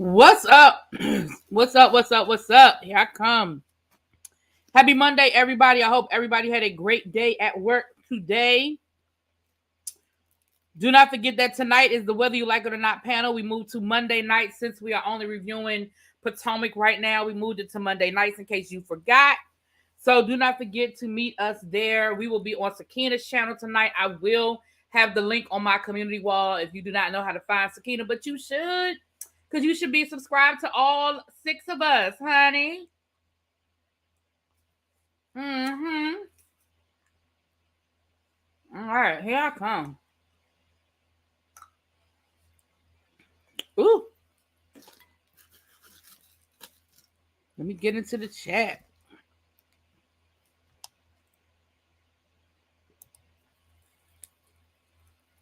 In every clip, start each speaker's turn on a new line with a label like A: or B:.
A: What's up? What's up? What's up? What's up? Here I come. Happy Monday, everybody. I hope everybody had a great day at work today. Do not forget that tonight is the Whether You Like It or Not panel. We moved to Monday night since we are only reviewing Potomac right now. We moved it to Monday nights in case you forgot. So do not forget to meet us there. We will be on Sakina's channel tonight. I will have the link on my community wall if you do not know how to find Sakina, but you should. Because you should be subscribed to all 6 of us, honey. Mm-hmm. All right, here I come. Ooh. Let me get into the chat.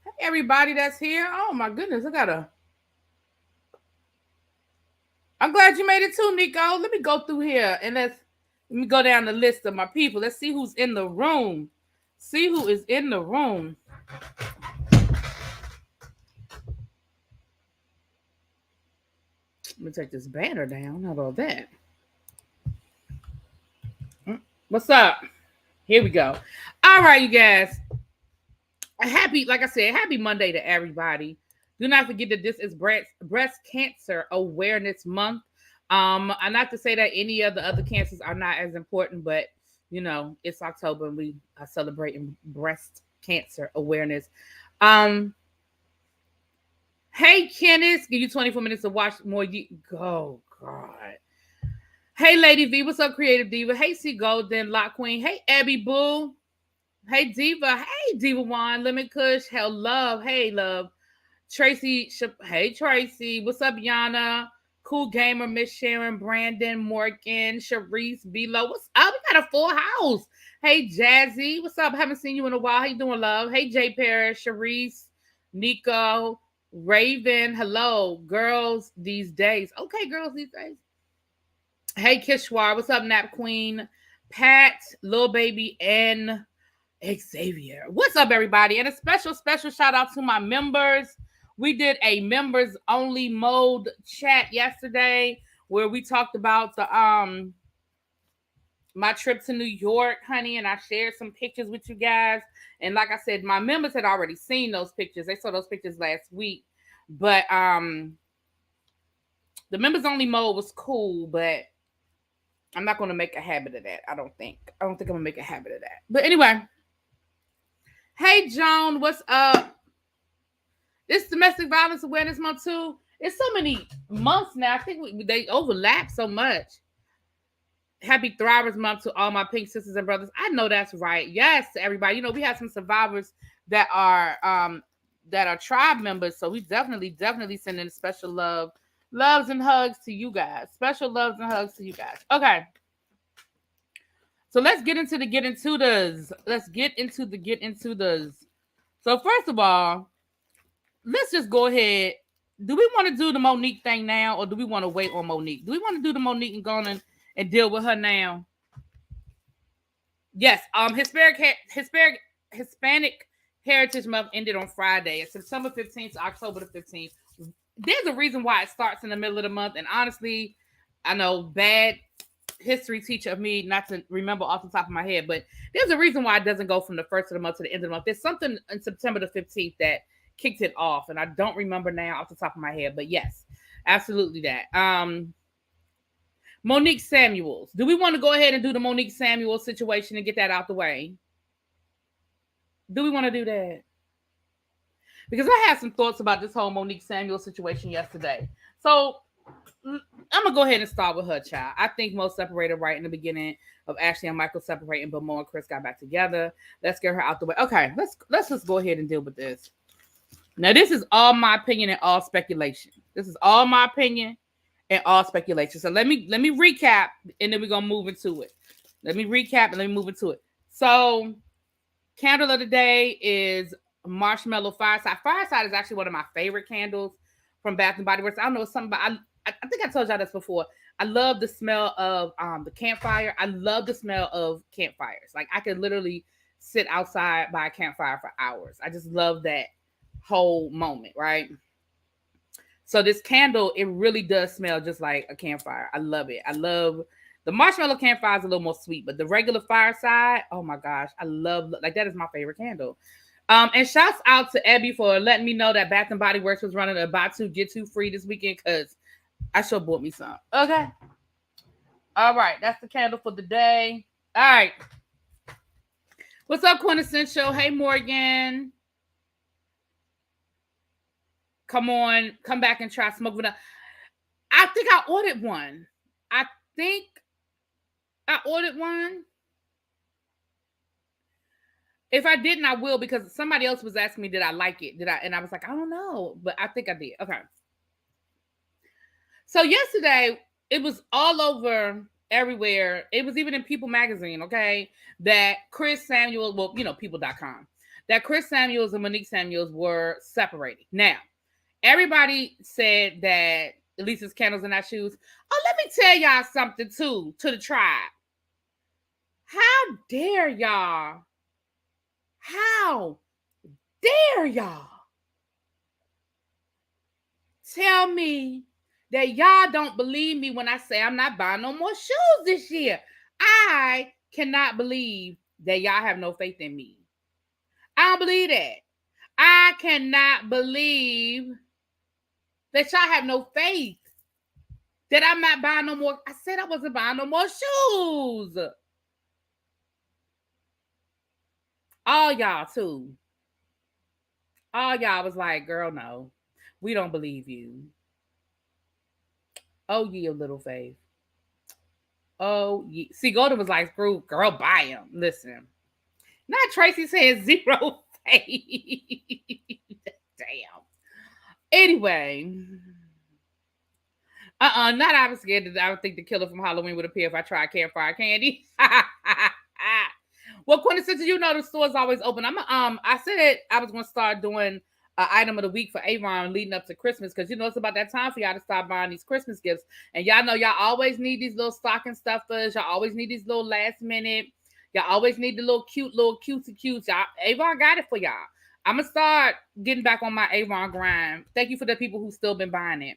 A: Hey, everybody that's here. Oh, my goodness. I'm glad you made it too, Nico. Let me go through here and let me go down the list of my people. Let's see who's in the room. See who is in the room. Let me take this banner down. How about that? What's up? Here we go. All right, you guys. Like I said, happy Monday to everybody. Do not forget that this is Breast Cancer Awareness Month. And not to say that any of the other cancers are not as important, but you know, it's October and we are celebrating breast cancer awareness. Hey, Kenneth, give you 24 minutes to watch more. Go, God. Hey, Lady V, what's up, Creative Diva? Hey, C Golden, Lock Queen. Hey, Abby Boo. Hey, Diva. Hey, Diva One, Lemon Kush. Hell, love. Hey, love. Tracy. Hey, Tracy. What's up, Yana? Cool Gamer, Miss Sharon, Brandon, Morgan, Sharice, Bilo. What's up? We got a full house. Hey, Jazzy. What's up? Haven't seen you in a while. How you doing, love? Hey, Jay Parrish, Sharice, Nico, Raven. Hello, girls these days. Okay, girls these days. Hey, Kishwar. What's up, Nap Queen? Pat, Lil Baby, and Xavier. What's up, everybody? And a special shout out to my members. We did a members only mode chat yesterday where we talked about the my trip to New York, honey, and I shared some pictures with you guys. And like I said, my members had already seen those pictures. They saw those pictures last week. But the members only mode was cool, but I'm not going to make a habit of that. I don't think I'm going to make a habit of that. But anyway, hey, Joan, what's up? This Domestic Violence Awareness Month too. It's so many months now. I think they overlap so much. Happy Thrivers Month to all my pink sisters and brothers. I know that's right. Yes, to everybody. You know, we have some survivors that are tribe members. So we definitely sending a special loves and hugs to you guys. Special loves and hugs to you guys. Okay. So let's get into the get into those. So first of all, let's just go ahead. Do we want to do the Monique thing now, or do we want to wait on Monique? Do we want to do the Monique and go on and deal with her now? Yes. Hispanic Heritage Month ended on Friday. It's September 15th to October the 15th. There's a reason why it starts in the middle of the month, and honestly, I know bad history teacher of me not to remember off the top of my head, but there's a reason why it doesn't go from the first of the month to the end of the month. There's something in September the 15th that kicked it off, and I don't remember now off the top of my head, but yes, absolutely that. Monique Samuels. Do we want to go ahead and do the Monique Samuels situation and get that out the way? Do we want to do that? Because I had some thoughts about this whole Monique Samuels situation yesterday. So I'm gonna go ahead and start with her, child. I think Mo separated right in the beginning of Ashley and Michael separating, but Mo and Chris got back together. Let's get her out the way. Okay, let's just go ahead and deal with this. Now, this is all my opinion and all speculation. So let me recap, and then we're gonna move into it. So, candle of the day is Marshmallow Fireside. Fireside is actually one of my favorite candles from Bath and Body Works. I don't know something about. I think I told y'all this before. I love the smell of the campfire. I love the smell of campfires. Like, I could literally sit outside by a campfire for hours. I just love that whole moment, right? So this candle, it really does smell just like a campfire. I love it. I love the marshmallow campfire is a little more sweet, but the regular fireside, oh my gosh, I love, like, that is my favorite candle. And shouts out to Abby for letting me know that Bath and Body Works was running a buy two get two free this weekend, because I sure bought me some. Okay. All right, that's the candle for the day. All right. What's up, Quintessential? Hey, Morgan. Come on, come back and try smoke vanilla. I think I ordered one. If I didn't, I will, because somebody else was asking me, did I like it? And I was like, I don't know, but I think I did. Okay. So yesterday, it was all over everywhere. It was even in People magazine, okay, that Chris Samuels, well, people.com, that Chris Samuels and Monique Samuels were separated. Now, everybody said that at least it's candles in our shoes. Oh, let me tell y'all something too, to the tribe. How dare y'all? How dare y'all tell me that y'all don't believe me when I say I'm not buying no more shoes this year? I cannot believe that y'all have no faith in me. I don't believe that. I cannot believe that y'all have no faith that I'm not buying no more. I said I wasn't buying no more shoes. All y'all too. All y'all was like, girl, no, we don't believe you. Oh, ye of little faith. Oh, ye. See, Golden was like, screw, girl, buy them. Listen. Not Tracy saying zero faith. Damn. Anyway. Not I was scared that I would think the killer from Halloween would appear if I tried campfire candy. Well, Quintessential, the store's always open. I said it. I was gonna start doing an item of the week for Avon leading up to Christmas, because it's about that time for y'all to start buying these Christmas gifts. And y'all know y'all always need these little stocking stuffers. Y'all always need these little last minute. Y'all always need the little cutesy cutes. Y'all, Avon got it for y'all. I'm gonna start getting back on my Avon grind. Thank you for the people who still been buying it.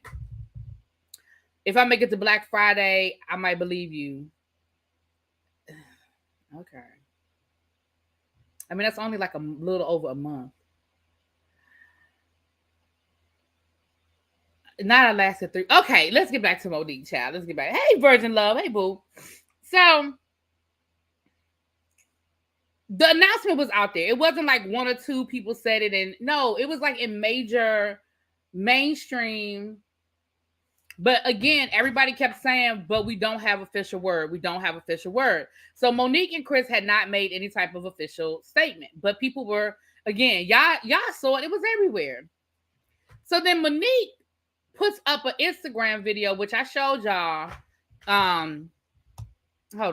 A: If I make it to Black Friday, I might believe you. Okay. I mean, that's only like a little over a month. Not I lasted 3. Okay, let's get back to Monique, child. Let's get back. Hey, Virgin Love. Hey, boo. So, the announcement was out there. It wasn't like one or two people said it. And no, it was like in major mainstream. But again, everybody kept saying, but we don't have official word. We don't have official word. So Monique and Chris had not made any type of official statement. But people were, again, y'all saw it. It was everywhere. So then Monique puts up an Instagram video, which I showed y'all. Hold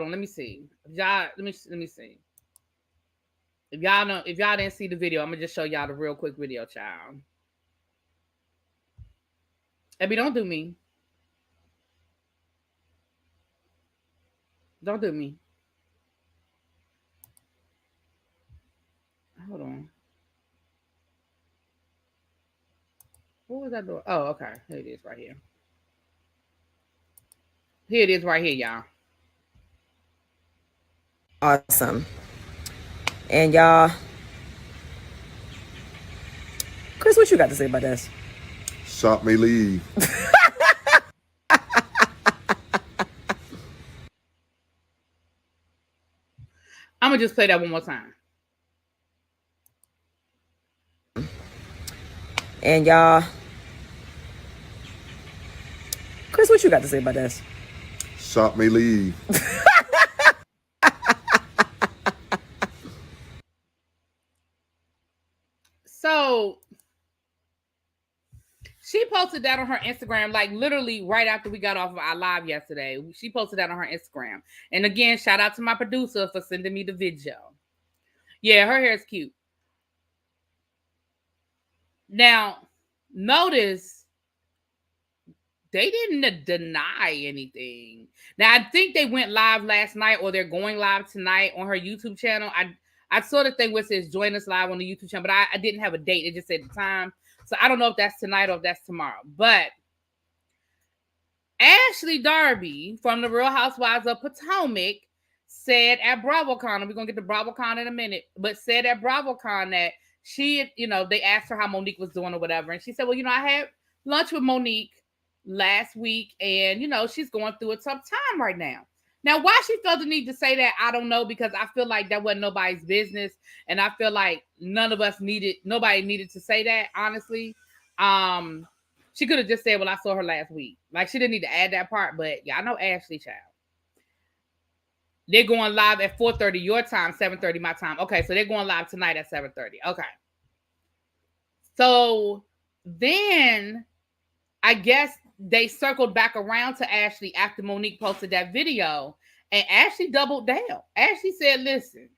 A: on, let me see. Let me see. If y'all didn't see the video, I'm gonna just show y'all the real quick video, child. Abby, don't do me. Don't do me. Hold on. What was I doing? Oh, okay. Here it is right here. Here it is right here, y'all.
B: Awesome. And y'all, Chris, what you got to say about this?
C: Shop may leave.
A: I'm going to just play that one more time.
B: And y'all, Chris, what you got to say about this?
C: Shop may leave.
A: So she posted that on her Instagram, like literally right after we got off of our live yesterday. She posted that on her Instagram. And again, shout out to my producer for sending me the video. Yeah, her hair is cute. Now, notice they didn't deny anything. Now, I think they went live last night, or they're going live tonight on her YouTube channel. I saw the thing where it says join us live on the YouTube channel, but I didn't have a date. It just said the time. So I don't know if that's tonight or if that's tomorrow. But Ashley Darby from the Real Housewives of Potomac said at Bravocon, and we're going to get to Bravocon in a minute, but said at Bravocon that she, they asked her how Monique was doing or whatever. And she said, well, I had lunch with Monique last week and, she's going through a tough time right now. Now, why she felt the need to say that, I don't know, because I feel like that wasn't nobody's business. And I feel like nobody needed to say that, honestly. She could have just said, well, I saw her last week. Like, she didn't need to add that part, but yeah, I know Ashley, child. They're going live at 4:30 your time, 7:30 my time. Okay, so they're going live tonight at 7:30. Okay. So then I guess they circled back around to Ashley after Monique posted that video, and Ashley doubled down. Ashley said, listen,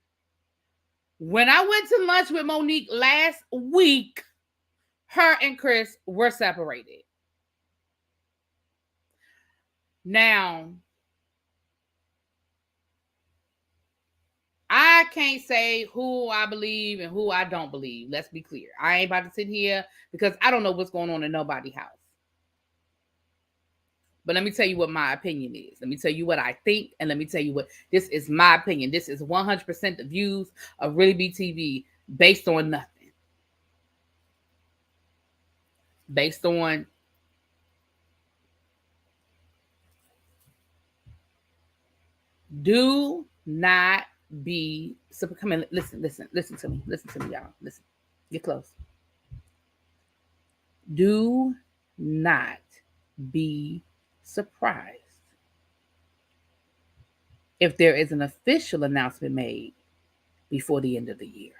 A: when I went to lunch with Monique last week, her and Chris were separated. Now, I can't say who I believe and who I don't believe. Let's be clear. I ain't about to sit here because I don't know what's going on in nobody's house. But let me tell you what my opinion is. Let me tell you what I think, and let me tell you what this is my opinion. This is 100% the views of ReallyBTV based on nothing. Based on do not be super. Come in, listen to me, y'all. Listen, get close. Do not be surprised if there is an official announcement made before the end of the year.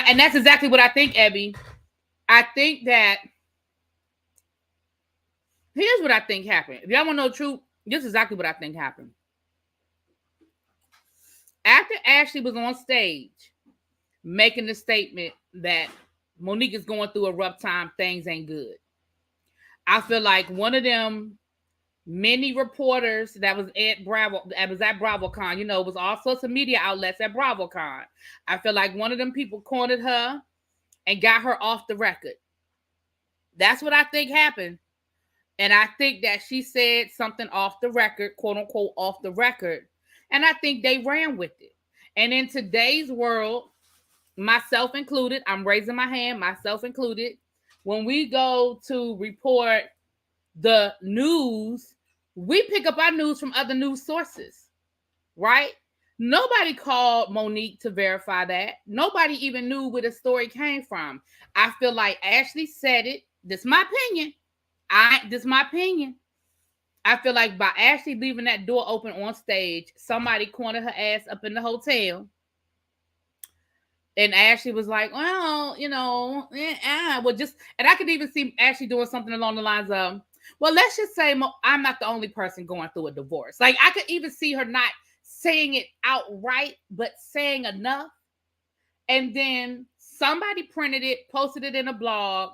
A: And that's exactly what I think, Abby. I think that here's what I think happened. If y'all want to know the truth, this is exactly what I think happened. After Ashley was on stage making the statement that Monique is going through a rough time, things ain't good, I feel like one of them many reporters that was at Bravocon, it was all sorts of media outlets at Bravocon. I feel like one of them people cornered her and got her off the record. That's what I think happened. And I think that she said something off the record, quote unquote, off the record. And I think they ran with it. And in today's world, myself included, I'm raising my hand, myself included, when we go to report the news, we pick up our news from other news sources, right? Nobody called Monique to verify that. Nobody even knew where the story came from. I feel like Ashley said it. This is my opinion. I feel like by Ashley leaving that door open on stage, somebody cornered her ass up in the hotel. And Ashley was like, well, and I could even see Ashley doing something along the lines of, well, let's just say I'm not the only person going through a divorce. Like, I could even see her not saying it outright, but saying enough. And then somebody printed it, posted it in a blog.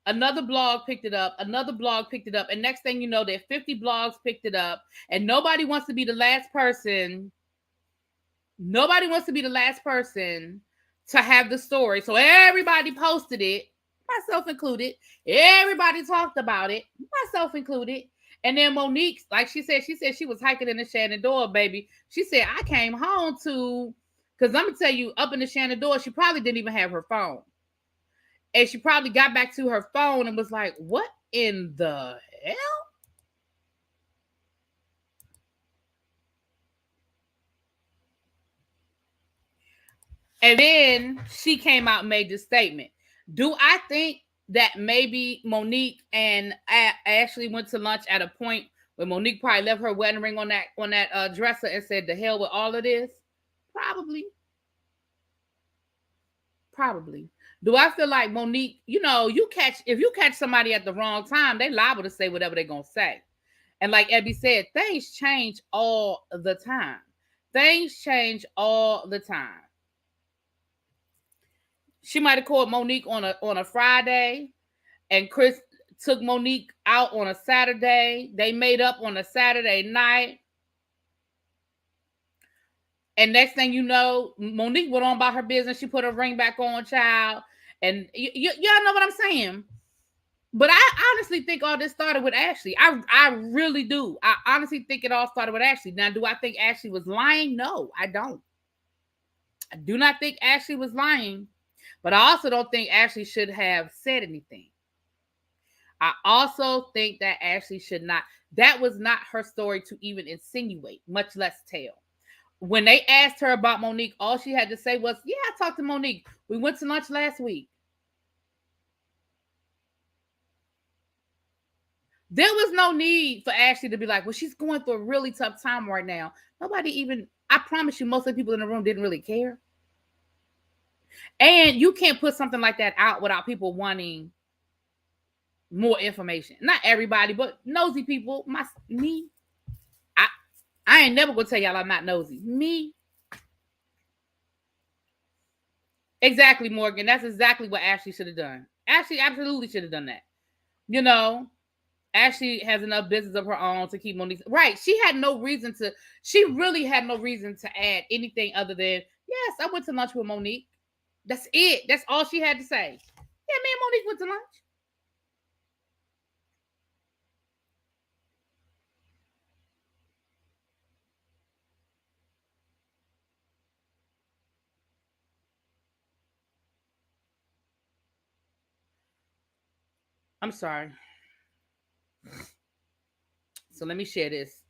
A: Another blog picked it up. Another blog picked it up. And next thing you know, there 50 blogs picked it up. And nobody wants to be the last person. Nobody wants to be the last person to have the story. So everybody posted it, myself included. Everybody talked about it, myself included. And then Monique, like she said she was hiking in the Shenandoah, baby. She said, I came home because I'm going to tell you, up in the Shenandoah, she probably didn't even have her phone. And she probably got back to her phone and was like, what in the hell? And then she came out and made this statement. Do I think that maybe Monique and Ashley went to lunch at a point where Monique probably left her wedding ring on that dresser and said, "The hell with all of this"? Probably. Do I feel like Monique? If you catch somebody at the wrong time, they liable to say whatever they're gonna say. And like Abby said, things change all the time. She might have called Monique on a Friday, and Chris took Monique out on a Saturday. They made up on a Saturday night. And next thing you know, Monique went on about her business. She put her ring back on, child. And y'all know what I'm saying. But I honestly think all this started with Ashley. I really do. I honestly think it all started with Ashley. Now, do I think Ashley was lying? No, I don't. I do not think Ashley was lying. But I also don't think Ashley should have said anything. I also think that Ashley should not. That was not her story to even insinuate, much less tell. When they asked her about Monique, all she had to say was, yeah, I talked to Monique. We went to lunch last week. There was no need for Ashley to be like, well, she's going through a really tough time right now. Nobody even, I promise you, most of the people in the room didn't really care. And you can't put something like that out without people wanting more information. Not everybody, but nosy people. Me. I ain't never gonna tell y'all I'm not nosy. Me. Exactly, Morgan. That's exactly what Ashley should have done. Ashley absolutely should have done that. You know, Ashley has enough business of her own to keep Monique. Right. She really had no reason to add anything other than, yes, I went to lunch with Monique. That's it. That's all she had to say. Yeah, me and Monique went to lunch. I'm sorry. So let me share this.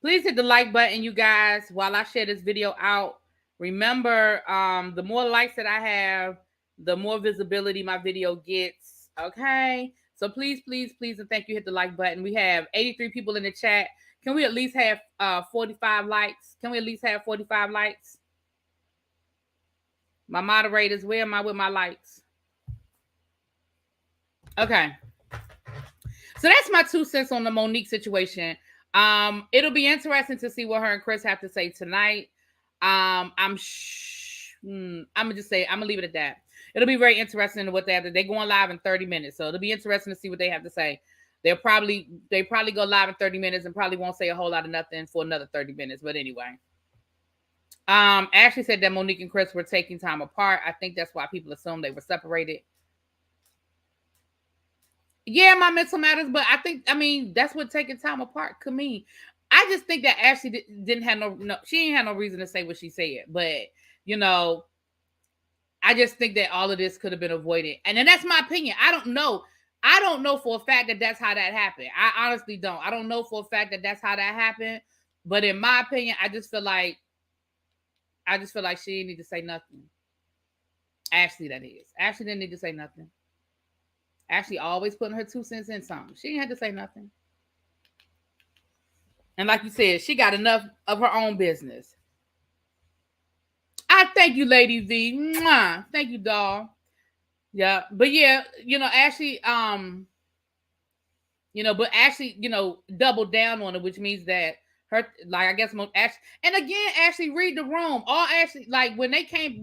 A: Please hit the like button, you guys, while I share this video out. Remember, the more likes that I have, the more visibility my video gets. Okay. So please, and thank you. Hit the like button. We have 83 people in the chat. Can we at least have 45 likes? Can we at least have 45 likes? My moderators, where am I with my likes? Okay. So that's my 2 cents on the Monique situation. It'll be interesting to see what her and Chris have to say tonight. I'm gonna just say, I'm gonna leave it at that. It'll be very interesting what they have to. They're going live in 30 minutes, so it'll be interesting to see what they have to say. They probably go live in 30 minutes and probably won't say a whole lot of nothing for another 30 minutes. But anyway, Ashley said that Monique and Chris were taking time apart. I think that's why people assume they were separated. Yeah, my mental matters, but I mean, that's what taking time apart could mean. I just think that Ashley didn't have she ain't had no reason to say what she said, but you know, I just think that all of this could have been avoided. And then that's my opinion. I don't know. I don't know for a fact that that's how that happened. I honestly don't. I don't know for a fact that that's how that happened. But in my opinion, I just feel like she didn't need to say nothing. Ashley, that is. Ashley didn't need to say nothing. Ashley always putting her 2 cents in something. She didn't have to say nothing. And like you said, she got enough of her own business. I thank you, Lady V. Mwah. Thank you, doll. Yeah. But yeah, Ashley, but Ashley, doubled down on it, which means that her, like, I guess, Ashley, and again, Ashley, read the room. All Ashley, like, when they came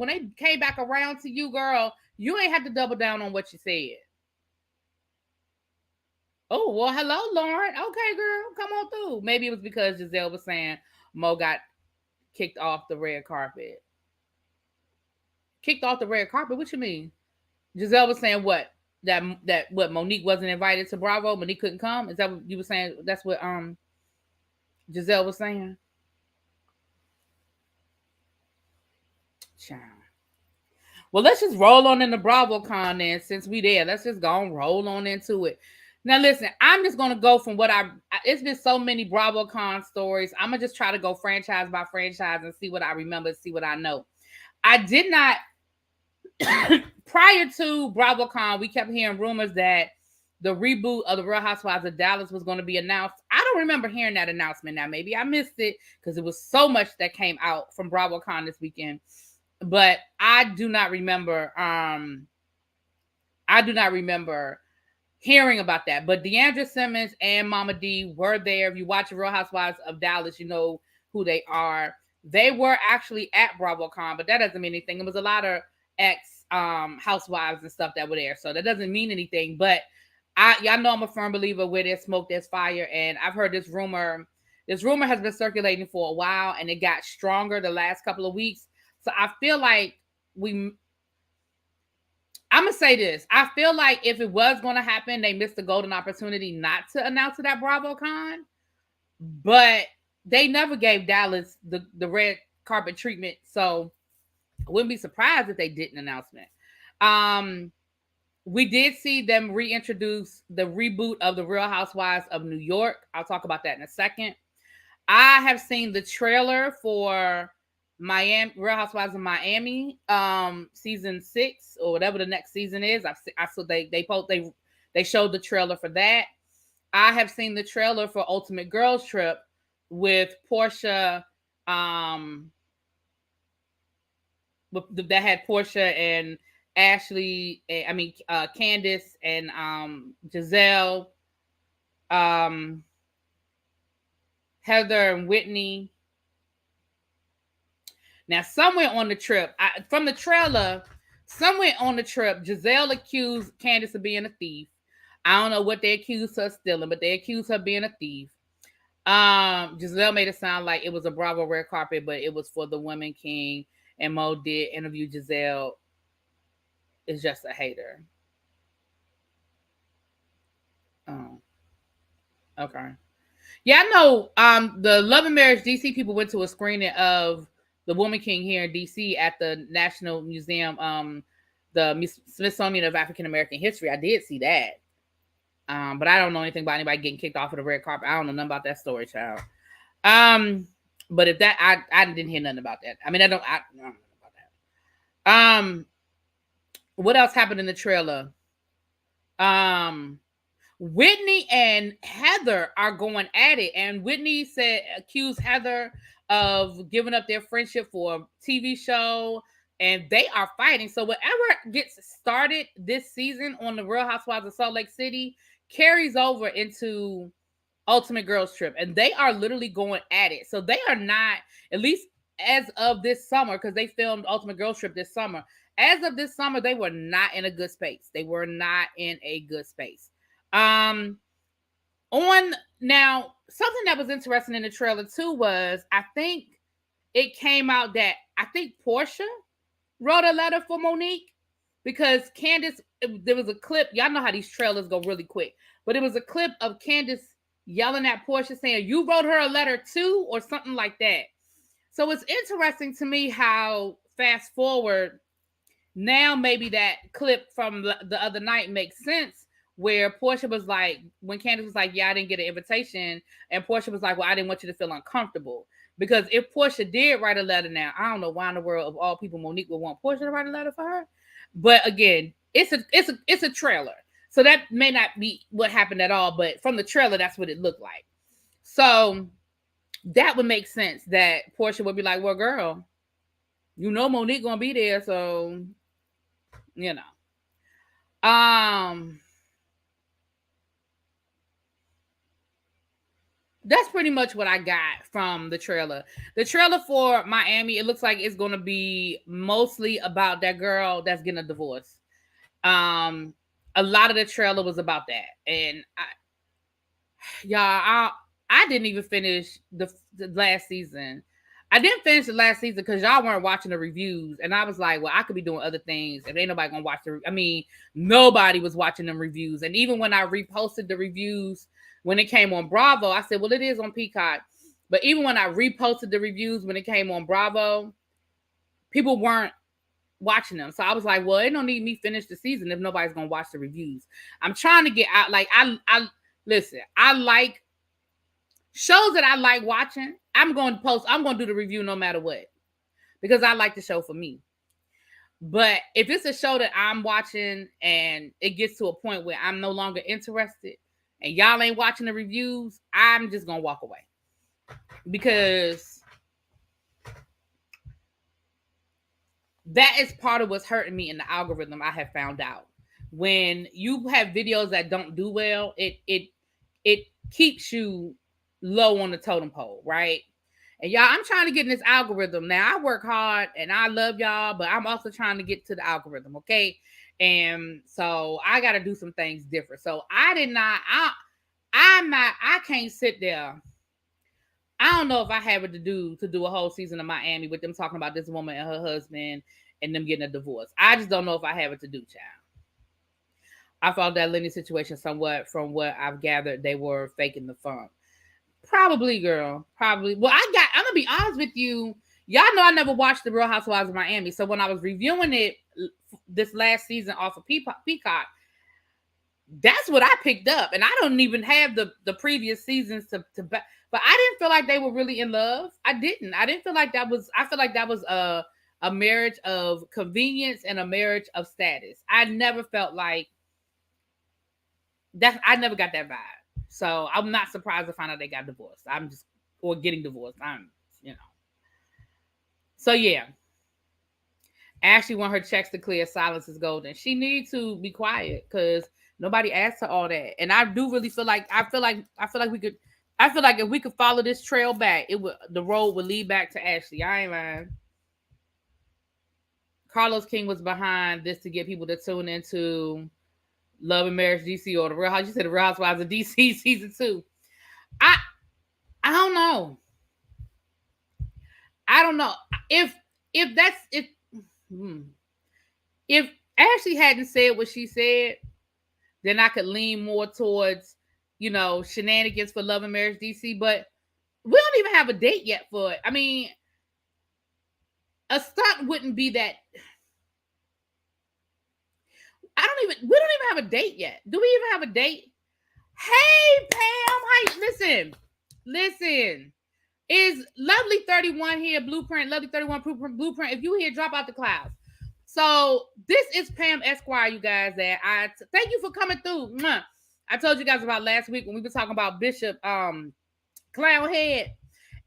A: back around to you, girl, you ain't have to double down on what you said. Oh, well, hello, Lauren. Okay, girl, come on through. Maybe it was because Giselle was saying Mo got kicked off the red carpet. Kicked off the red carpet? What you mean? Giselle was saying what? That what, Monique wasn't invited to Bravo? Monique couldn't come? Is that what you were saying? That's what Giselle was saying? Child. Well, let's just roll on into Bravocon then, since we there. Let's just go and roll on into it. Now, listen, I'm just going to go from what it's been so many Bravocon stories. I'm going to just try to go franchise by franchise and see what I remember, see what I know. I did not, prior to Bravocon, we kept hearing rumors that the reboot of the Real Housewives of Dallas was going to be announced. I don't remember hearing that announcement. Now, maybe I missed it because it was so much that came out from Bravocon this weekend. But I do not remember. Hearing about that. But Deandra Simmons and Mama D were there. If you watch Real Housewives of Dallas, you know who they are. They were actually at Bravocon, but that doesn't mean anything. It was a lot of ex housewives and stuff that were there. So that doesn't mean anything. But y'all know I'm a firm believer where there's smoke, there's fire. And I've heard this rumor. This rumor has been circulating for a while, and it got stronger the last couple of weeks. So I feel like I'm going to say this. I feel like if it was going to happen, they missed the golden opportunity not to announce it at Bravocon. But they never gave Dallas the red carpet treatment. So I wouldn't be surprised if they did an announcement. We did see them reintroduce the reboot of the Real Housewives of New York. I'll talk about that in a second. I have seen the trailer for Miami, Real Housewives of Miami, season 6 or whatever the next season is. I saw they showed the trailer for that. I have seen the trailer for Ultimate Girls Trip with Portia, that had Portia and Ashley, Candace and Giselle, Heather and Whitney. Now, somewhere on the trip, from the trailer, somewhere on the trip, Giselle accused Candace of being a thief. I don't know what they accused her of stealing, but they accused her of being a thief. Giselle made it sound like it was a Bravo red carpet, but it was for the Women King, and Mo did interview Giselle. Is just a hater. Oh, okay. Yeah, I know. The Love and Marriage DC people went to a screening of the Woman King here in DC at the National Museum, the Smithsonian of African American History. I did see that. But I don't know anything about anybody getting kicked off of the red carpet. I don't know nothing about that story, child. But if that, I didn't hear nothing about that. I mean, I don't know about that. What else happened in the trailer? Whitney and Heather are going at it, and Whitney accused Heather of giving up their friendship for a TV show, and they are fighting. So whatever gets started this season on the Real Housewives of Salt Lake City carries over into Ultimate Girls Trip, and they are literally going at it. So they are not, at least as of this summer, because they filmed Ultimate Girls Trip this summer. As of this summer, they were not in a good space. They were not in a good space. Now, something that was interesting in the trailer too was, I think it came out that I think Portia wrote a letter for Monique, because Candace, there was a clip. Y'all know how these trailers go really quick, but it was a clip of Candace yelling at Portia saying, "You wrote her a letter too," or something like that. So it's interesting to me how fast forward now, maybe that clip from the other night makes sense, where Portia was like, when Candace was like, "Yeah, I didn't get an invitation," and Portia was like, "Well, I didn't want you to feel uncomfortable." Because if Portia did write a letter, now I don't know why in the world of all people Monique would want Portia to write a letter for her. But again, it's a trailer, so that may not be what happened at all. But from the trailer, that's what it looked like. So that would make sense that Portia would be like, "Well, girl, you know Monique gonna be there, so you know." That's pretty much what I got from the trailer. The trailer for Miami, it looks like it's going to be mostly about that girl that's getting a divorce. A lot of the trailer was about that. And I didn't even finish the last season. I didn't finish the last season because y'all weren't watching the reviews. And I was like, well, I could be doing other things. If ain't nobody going to watch nobody was watching them reviews. And even when I reposted the reviews, when it came on Bravo, I said, well, it is on Peacock. But even when I reposted the reviews when it came on Bravo, people weren't watching them. So I was like, well, it don't need me finish the season if nobody's going to watch the reviews. I'm trying to get out. Like, listen, I like shows that I like watching. I'm going to do the review no matter what, because I like the show for me. But if it's a show that I'm watching and it gets to a point where I'm no longer interested, and y'all ain't watching the reviews, I'm just going to walk away. Because that is part of what's hurting me in the algorithm, I have found out. When you have videos that don't do well, it keeps you low on the totem pole, right? And y'all, I'm trying to get in this algorithm. Now, I work hard and I love y'all, but I'm also trying to get to the algorithm, okay? And so I got to do some things different. So I can't sit there. I don't know if I have it to do a whole season of Miami with them talking about this woman and her husband and them getting a divorce. I just don't know if I have it to do, child. I followed that Lenny situation somewhat. From what I've gathered, they were faking the funk. Probably, girl. Probably. Well, I'm gonna be honest with you. Y'all know I never watched The Real Housewives of Miami. So when I was reviewing it this last season off of Peacock, that's what I picked up. And I don't even have the previous seasons to but I didn't feel like they were really in love. I didn't feel like that was, I feel like that was a marriage of convenience and a marriage of status. I never felt like that. I never got that vibe. So I'm not surprised to find out they got divorced. Or getting divorced. So yeah. Ashley want her checks to clear. Silence is golden. She needs to be quiet because nobody asked her all that. And I do really feel like if we could follow this trail back, the road would lead back to Ashley. I ain't lying. Carlos King was behind this to get people to tune into Love and Marriage DC or the Real House. You said the Real Housewives of DC season 2. I don't know. I don't know if Ashley hadn't said what she said, then I could lean more towards, shenanigans for Love and Marriage DC. But we don't even have a date yet for it. I mean, a stunt wouldn't be that. We don't even have a date yet. Do we even have a date? Hey, Pam. Hi, listen. Is Lovely 31 here? Blueprint, Lovely 31 Blueprint. If you here, drop out the clouds. So this is Pam Esquire, you guys. Thank you for coming through. I told you guys about last week when we were talking about Bishop Clownhead.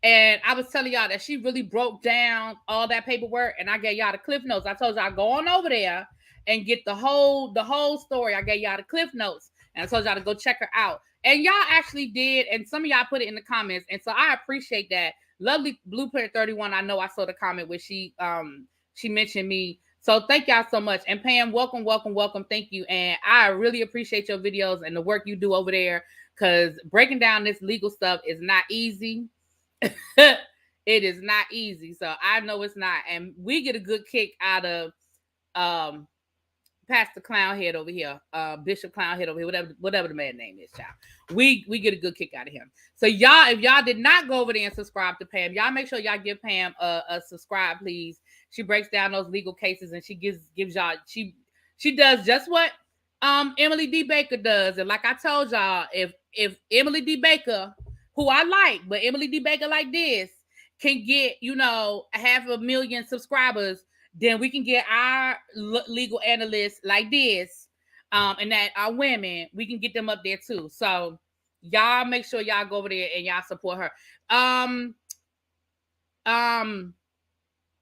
A: And I was telling y'all that she really broke down all that paperwork, and I gave y'all the cliff notes. I told y'all go on over there and get the whole story. I gave y'all the cliff notes, and I told y'all to go check her out. And y'all actually did, and some of y'all put it in the comments, and so I appreciate that. Lovely Blueprint 31. I know I saw the comment where she mentioned me. So thank y'all so much. And Pam, welcome. Thank you. And I really appreciate your videos and the work you do over there, because breaking down this legal stuff is not easy. It is not easy. So I know it's not. And we get a good kick out of Pastor Clownhead over here, Bishop Clownhead over here, whatever the man's name is, child. We get a good kick out of him. So y'all, if y'all did not go over there and subscribe to Pam, y'all make sure y'all give Pam a subscribe, please. She breaks down those legal cases, and she gives y'all, she does just what Emily D. Baker does. And like I told y'all, if Emily D. Baker, who I like, but Emily D. Baker like this, can get 500,000 subscribers, then we can get our legal analysts like this, and that our women, we can get them up there too. So y'all make sure y'all go over there and y'all support her.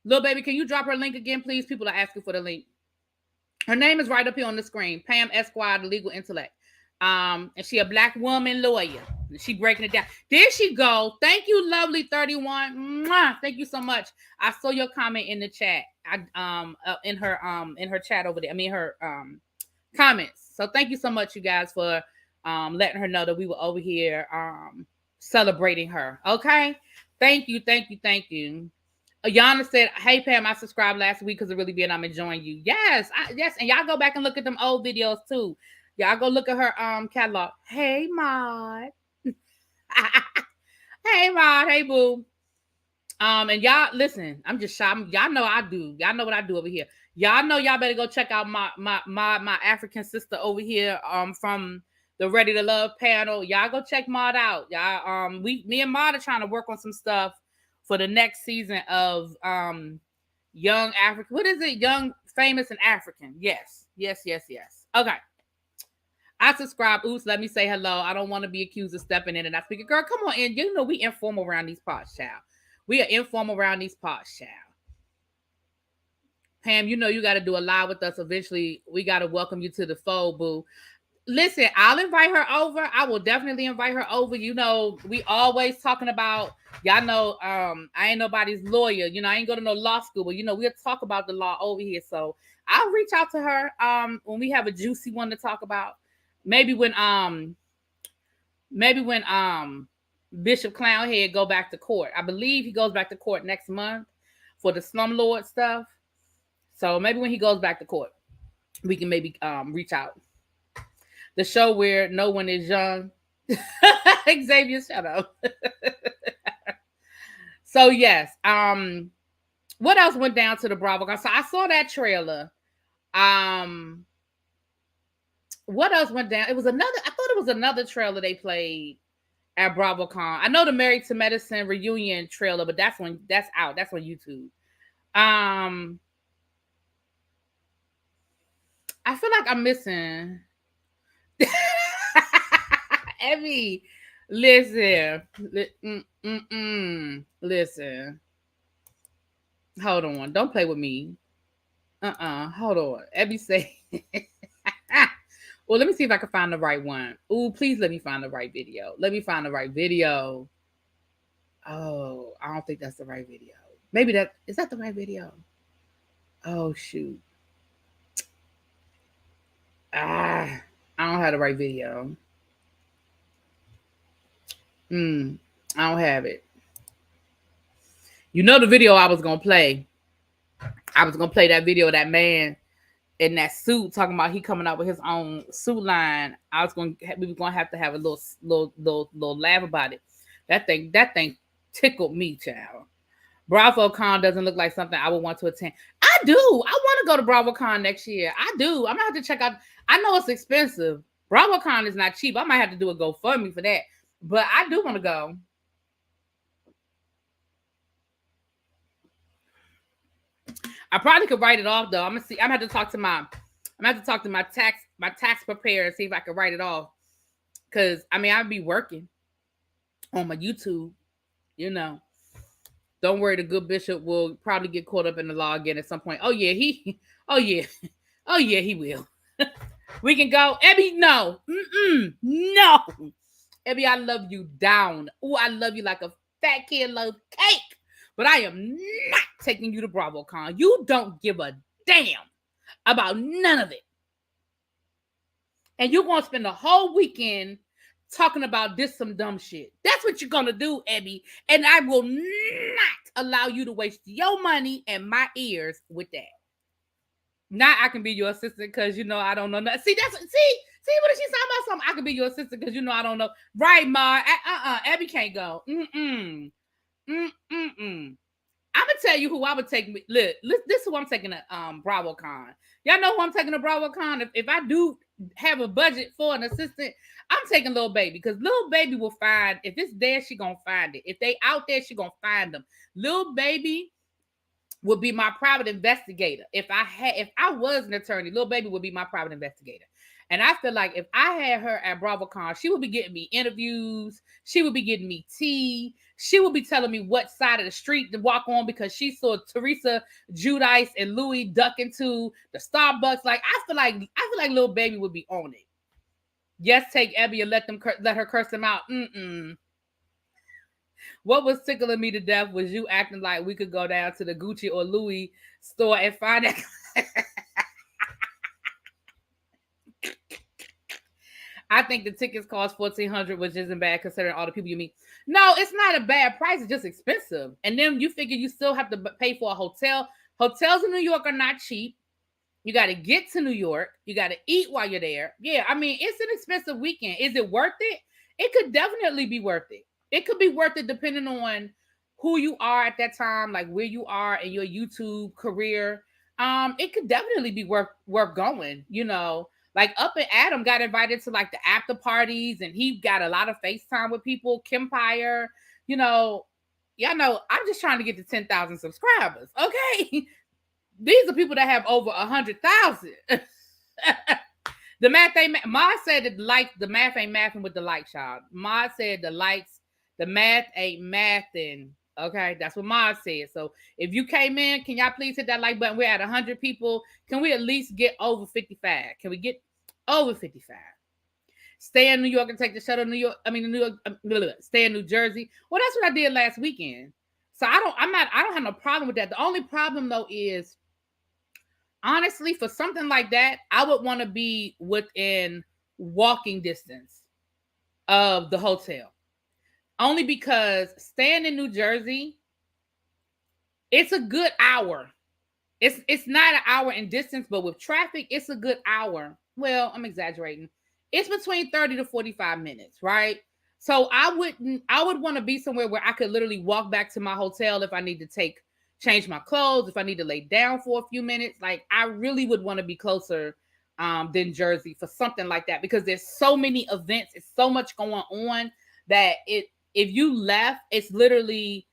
A: Little baby, can you drop her link again, please? People are asking for the link. Her name is right up here on the screen, Pam Esquire, the legal intellect. And she a black woman lawyer. She breaking it down. There she go. Thank you, Lovely 31. Mwah. Thank you so much. I saw your comment in the chat. In her chat over there. I mean her comments. So thank you so much, you guys, for letting her know that we were over here celebrating her. Okay. Thank you. Yana said, "Hey Pam, I subscribed last week because of Really Being. I'm enjoying you." Yes, yes, and y'all go back and look at them old videos too. Y'all go look at her catalog. Hey Maud. Hey Maud. Hey boo. And y'all listen. I'm just shy. Y'all know I do. Y'all know what I do over here. Y'all know y'all better go check out my African sister over here. From the Ready to Love panel. Y'all go check Maud out. Y'all me and Maud are trying to work on some stuff for the next season of Young African. What is it? Young, Famous, and African. Yes. Okay. I subscribe. Oops, let me say hello. I don't want to be accused of stepping in and not speaking. Girl, come on in. You know we informal around these parts, child. We are informal around these parts, child. Pam, you know you got to do a live with us eventually. We got to welcome you to the fold, boo. Listen, I'll invite her over. I will definitely invite her over. You know, we always talking about, y'all know, I ain't nobody's lawyer. You know, I ain't go to no law school, but you know, we'll talk about the law over here. So I'll reach out to her when we have a juicy one to talk about. Maybe when Bishop Clownhead go back to court. I believe he goes back to court next month for the slumlord stuff. So maybe when he goes back to court, we can maybe reach out. The show where no one is young. Xavier, shut up. So yes. What else went down to the Bravocon? So I saw that trailer. What else went down? I thought it was another trailer they played at Bravocon. I know the Married to Medicine reunion trailer, but that's out. That's on YouTube. I feel like I'm missing. Evie, listen. Listen. Hold on. Don't play with me. Hold on. Evie say. Well, let me see if I can find the right one. Ooh, please let me find the right video. Oh, I don't think that's the right video. Maybe is that the right video? Oh, shoot. I don't have the right video. I don't have it. You know the video I was going to play. I was going to play that video of that man in that suit talking about he coming out with his own suit line. We were going to have a little laugh about it. That thing tickled me, child. Bravocon doesn't look like something I would want to attend. I do. I want to go to Bravocon next year. I do. I'm going to have to check out. I know it's expensive. Bravocon is not cheap. I might have to do a GoFundMe for that. But I do want to go. I probably could write it off though. I'm gonna have to talk to my tax preparer and see if I can write it off. Cause I mean I'd be working on my YouTube, you know. Don't worry, the good bishop will probably get caught up in the law again at some point. Oh yeah, he will. We can go. Ebby, no. No. Ebby, I love you down. Oh, I love you like a fat kid loves cake. But I am not taking you to Bravocon. You don't give a damn about none of it. And you're going to spend the whole weekend talking about some dumb shit. That's what you're going to do, Ebby. And I will not allow you to waste your money and my ears with that. Now I can be your assistant because you know I don't know nothing. See what she's talking about? Something I can be your assistant because you know I don't know. Right, Ma? Abby can't go. I'm gonna tell you who I would take. Look, this is who I'm taking to Bravocon. Y'all know who I'm taking to Bravocon. If I do have a budget for an assistant, I'm taking Lil Baby because Lil Baby will find. If it's there, she gonna find it. If they out there, she gonna find them. Lil Baby would be my private investigator. If I was an attorney, Lil Baby would be my private investigator. And I feel like if I had her at Bravocon, she would be getting me interviews. She would be getting me tea. She would be telling me what side of the street to walk on because she saw Teresa Giudice and Louis duck into the Starbucks. Like I feel like Lil Baby would be on it. Yes, take Abby and let her curse them out. What was tickling me to death was you acting like we could go down to the Gucci or Louis store and find that. I think the tickets cost $1,400, which isn't bad considering all the people you meet. No, it's not a bad price. It's just expensive. And then you figure you still have to pay for a hotel. Hotels in New York are not cheap. You got to get to New York. You got to eat while you're there. Yeah, I mean, it's an expensive weekend. Is it worth it? It could definitely be worth it. It could be worth it depending on who you are at that time, like where you are in your YouTube career. It could definitely be worth going, you know. Like Up and Adam got invited to like the after parties and he got a lot of FaceTime with people. Kempire, you know, y'all know I'm just trying to get to 10,000 subscribers. Okay. These are people that have over 100,000. The math ain't Ma said that the math ain't mathing with the likes, y'all. Ma said the math ain't mathing. Okay, that's what Ma said. So if you came in, can y'all please hit that like button? We're at 100 people. Can we at least get over 55? Can we get over 55? stay in New York and take the shuttle to New York. Stay in New Jersey. Well, that's what I did last weekend. So I don't have no problem with that. The only problem though is, honestly, for something like that, I would want to be within walking distance of the hotel. Only because staying in New Jersey, it's a good hour. It's not an hour in distance, but with traffic, it's a good hour. Well, I'm exaggerating. It's between 30 to 45 minutes, right? So I would want to be somewhere where I could literally walk back to my hotel if I need to change my clothes, if I need to lay down for a few minutes. Like, I really would want to be closer than Jersey for something like that, because there's so many events, it's so much going on that if you left, it's literally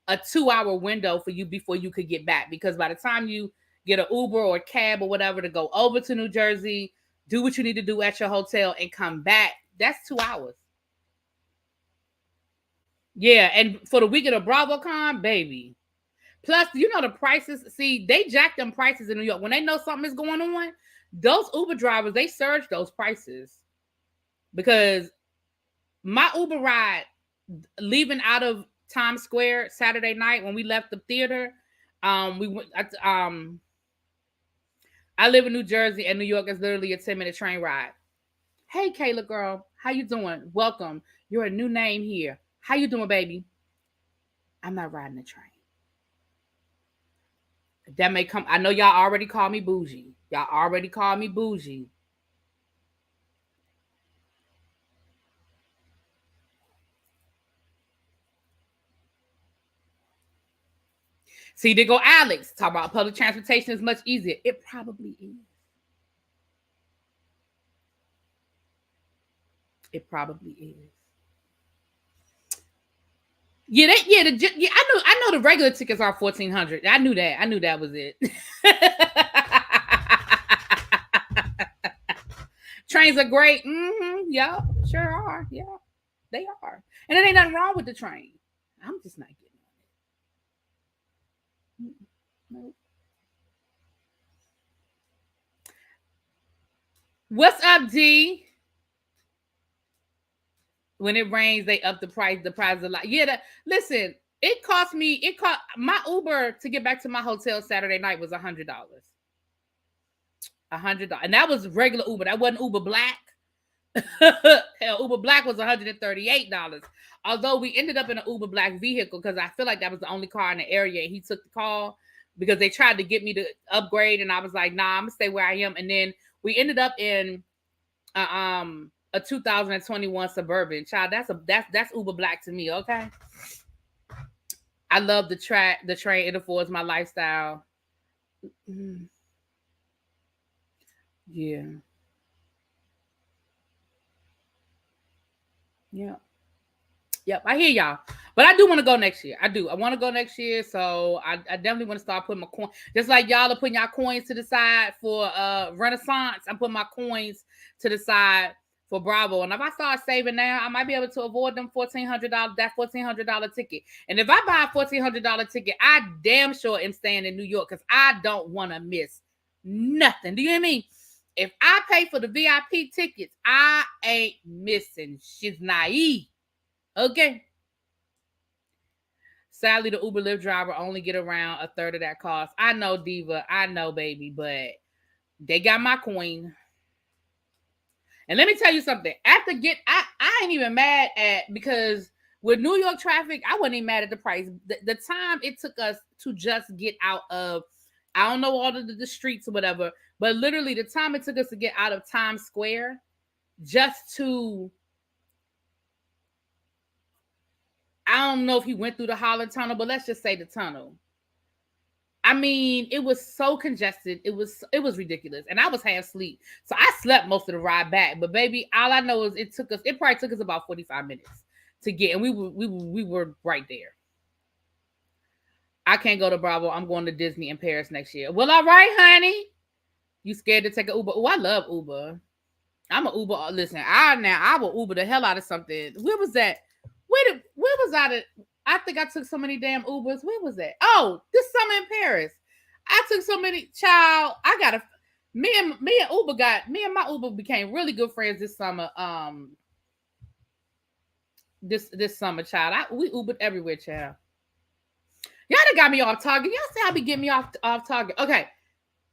A: a 2-hour window for you before you could get back, because by the time you get an Uber or a cab or whatever to go over to New Jersey, do what you need to do at your hotel and come back, that's 2 hours. Yeah, and for the weekend of Bravocon, baby. Plus, the prices. See, they jack them prices in New York. When they know something is going on, those Uber drivers, they surge those prices. Because my Uber ride leaving out of Times Square Saturday night when we left the theater, we went. I live in New Jersey, and New York is literally a 10-minute train ride. Hey, Kayla girl, how you doing? Welcome. You're a new name here. How you doing, baby? I'm not riding the train. That may come. I know y'all already call me bougie. See, there go Alex. Talk about public transportation is much easier. It probably is. It probably is. I know the regular tickets are $1,400. I knew that was it. Trains are great. Yeah, sure are. Yeah, they are. And there ain't nothing wrong with the train. I'm just not getting on it. Nope. What's up, D? When it rains, they up the price. The price is a lot. Yeah, listen, it cost my Uber to get back to my hotel Saturday night was $100. $100. And that was regular Uber. That wasn't Uber Black. Hell, Uber Black was $138. Although we ended up in an Uber Black vehicle because I feel like that was the only car in the area. And he took the call because they tried to get me to upgrade. And I was like, nah, I'm going to stay where I am. And then we ended up in a 2021 Suburban. Child, that's Uber Black to me, okay? I love the train. It affords my lifestyle. Yeah. Yeah. Yep, I hear y'all. But I do want to go next year. I do. I want to go next year. So I definitely want to start putting my coin. Just like y'all are putting y'all coins to the side for Renaissance, I'm putting my coins to the side for Bravo. And if I start saving now, I might be able to avoid them $1,400, that $1,400 ticket. And if I buy a $1,400 ticket, I damn sure am staying in New York because I don't want to miss nothing. Do you hear me? If I pay for the VIP tickets, I ain't missing. She's naive. Okay. Sadly, the Uber Lyft driver only get around a third of that cost. I know, Diva. I know, baby. But they got my coin. And let me tell you something. I ain't even mad at, because with New York traffic, I wasn't even mad at the price. The time it took us to just get out of, I don't know all of the streets or whatever, but literally the time it took us to get out of Times Square just to, I don't know if he went through the Holland Tunnel, but let's just say the tunnel. I mean, it was so congested. It was ridiculous. And I was half asleep. So I slept most of the ride back. But baby, all I know is it probably took us about 45 minutes to get, and we were right there. I can't go to Bravo. I'm going to Disney in Paris next year. Well, all right, honey. You scared to take an Uber? Oh, I love Uber. I'm an Uber. Listen, I will Uber the hell out of something. Where was that? Where was I? I think I took so many damn Ubers. Where was that? Oh, this summer in Paris. I took so many. Child, Me and my Uber became really good friends this summer. This summer, child. We Ubered everywhere, child. Y'all done got me off target. Y'all say I be getting me off target. Okay.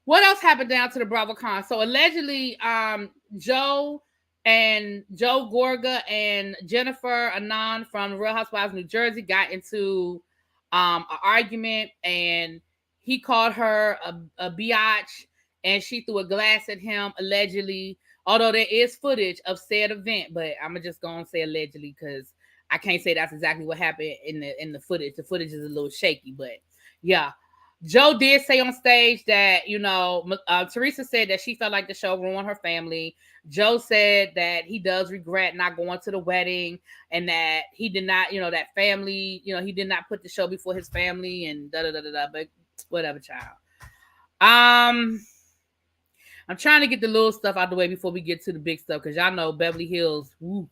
A: What else happened down to the Bravocon? So allegedly, Joe Gorga and Jennifer Anand from Real Housewives of New Jersey got into an argument, and he called her a biatch, and she threw a glass at him, allegedly. Although there is footage of said event, but I'm just gonna say allegedly because I can't say that's exactly what happened in the footage. The footage is a little shaky, but yeah. Joe did say on stage that, Teresa said that she felt like the show ruined her family. Joe said that he does regret not going to the wedding, and that he did not, that family, he did not put the show before his family, and da-da-da-da-da, but whatever, child. I'm trying to get the little stuff out the way before we get to the big stuff, because y'all know Beverly Hills, woo,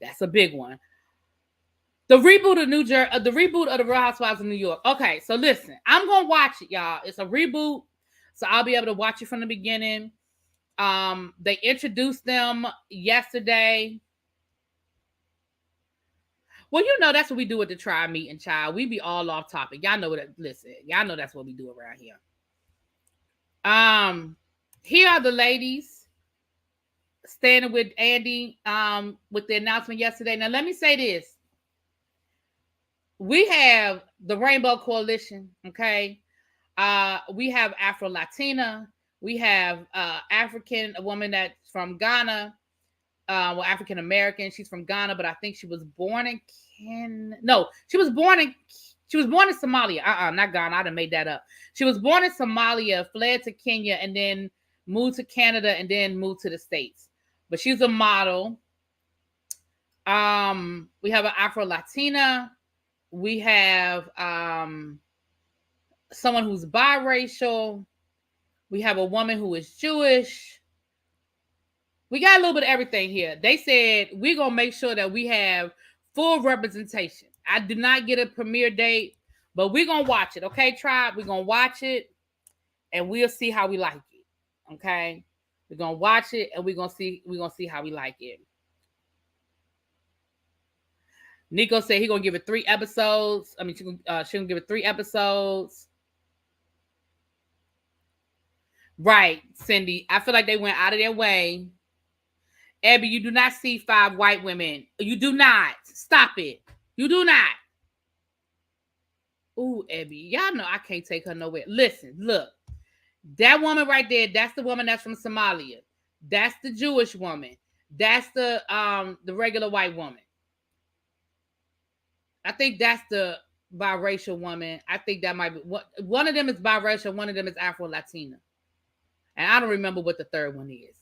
A: that's a big one. The reboot of the Real Housewives of New York. Okay, so listen, I'm gonna watch it, y'all. It's a reboot, so I'll be able to watch it from the beginning. They introduced them yesterday. Well, that's what we do at the Tribe Meeting, child. We be all off topic. Y'all know what. Listen, y'all know that's what we do around here. Here are the ladies standing with Andy. With the announcement yesterday. Now, let me say this. We have the Rainbow Coalition, okay? We have Afro-Latina. We have a woman that's from Ghana. African-American. She's from Ghana, but I think she was born in she was born in Somalia. Not Ghana. I done made that up. She was born in Somalia, fled to Kenya, and then moved to Canada, and then moved to the States. But she's a model. We have an Afro-Latina. We have someone who's biracial. We have a woman who is Jewish. We got a little bit of everything here. They said we're going to make sure that we have full representation. I did not get a premiere date, but we're going to watch it. Okay, Tribe? We're going to watch it, and we'll see how we like it. Okay? We're going to watch it, and we're going to see how we like it. Nico said he's going to give it 3 episodes. I mean, she's going to give it 3 episodes. Right, Cindy. I feel like they went out of their way. Abby, you do not see 5 white women. You do not. Stop it. You do not. Ooh, Abby. Y'all know I can't take her nowhere. Listen, look. That woman right there, that's the woman that's from Somalia. That's the Jewish woman. That's the regular white woman. I think that's the biracial woman. I think that might be one of them is biracial, one of them is Afro-Latina. And I don't remember what the third one is.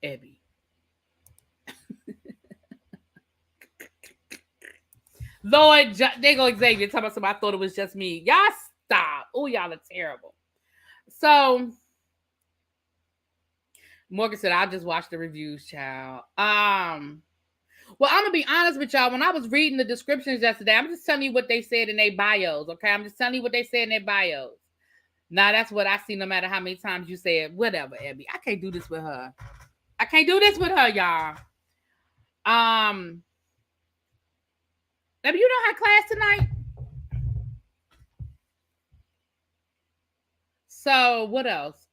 A: Abby. Lord, they go Xavier talking about somebody. I thought it was just me. Y'all stop. Oh, y'all are terrible. So Morgan said, I'll just watch the reviews, child. Well, I'm gonna be honest with y'all. When I was reading the descriptions yesterday, I'm just telling you what they said in their bios. Okay, I'm just telling you what they said in their bios. Now that's what I see. No matter how many times you say it, whatever, Abby. I can't do this with her. I can't do this with her, y'all. Abby, you don't have class tonight. So what else?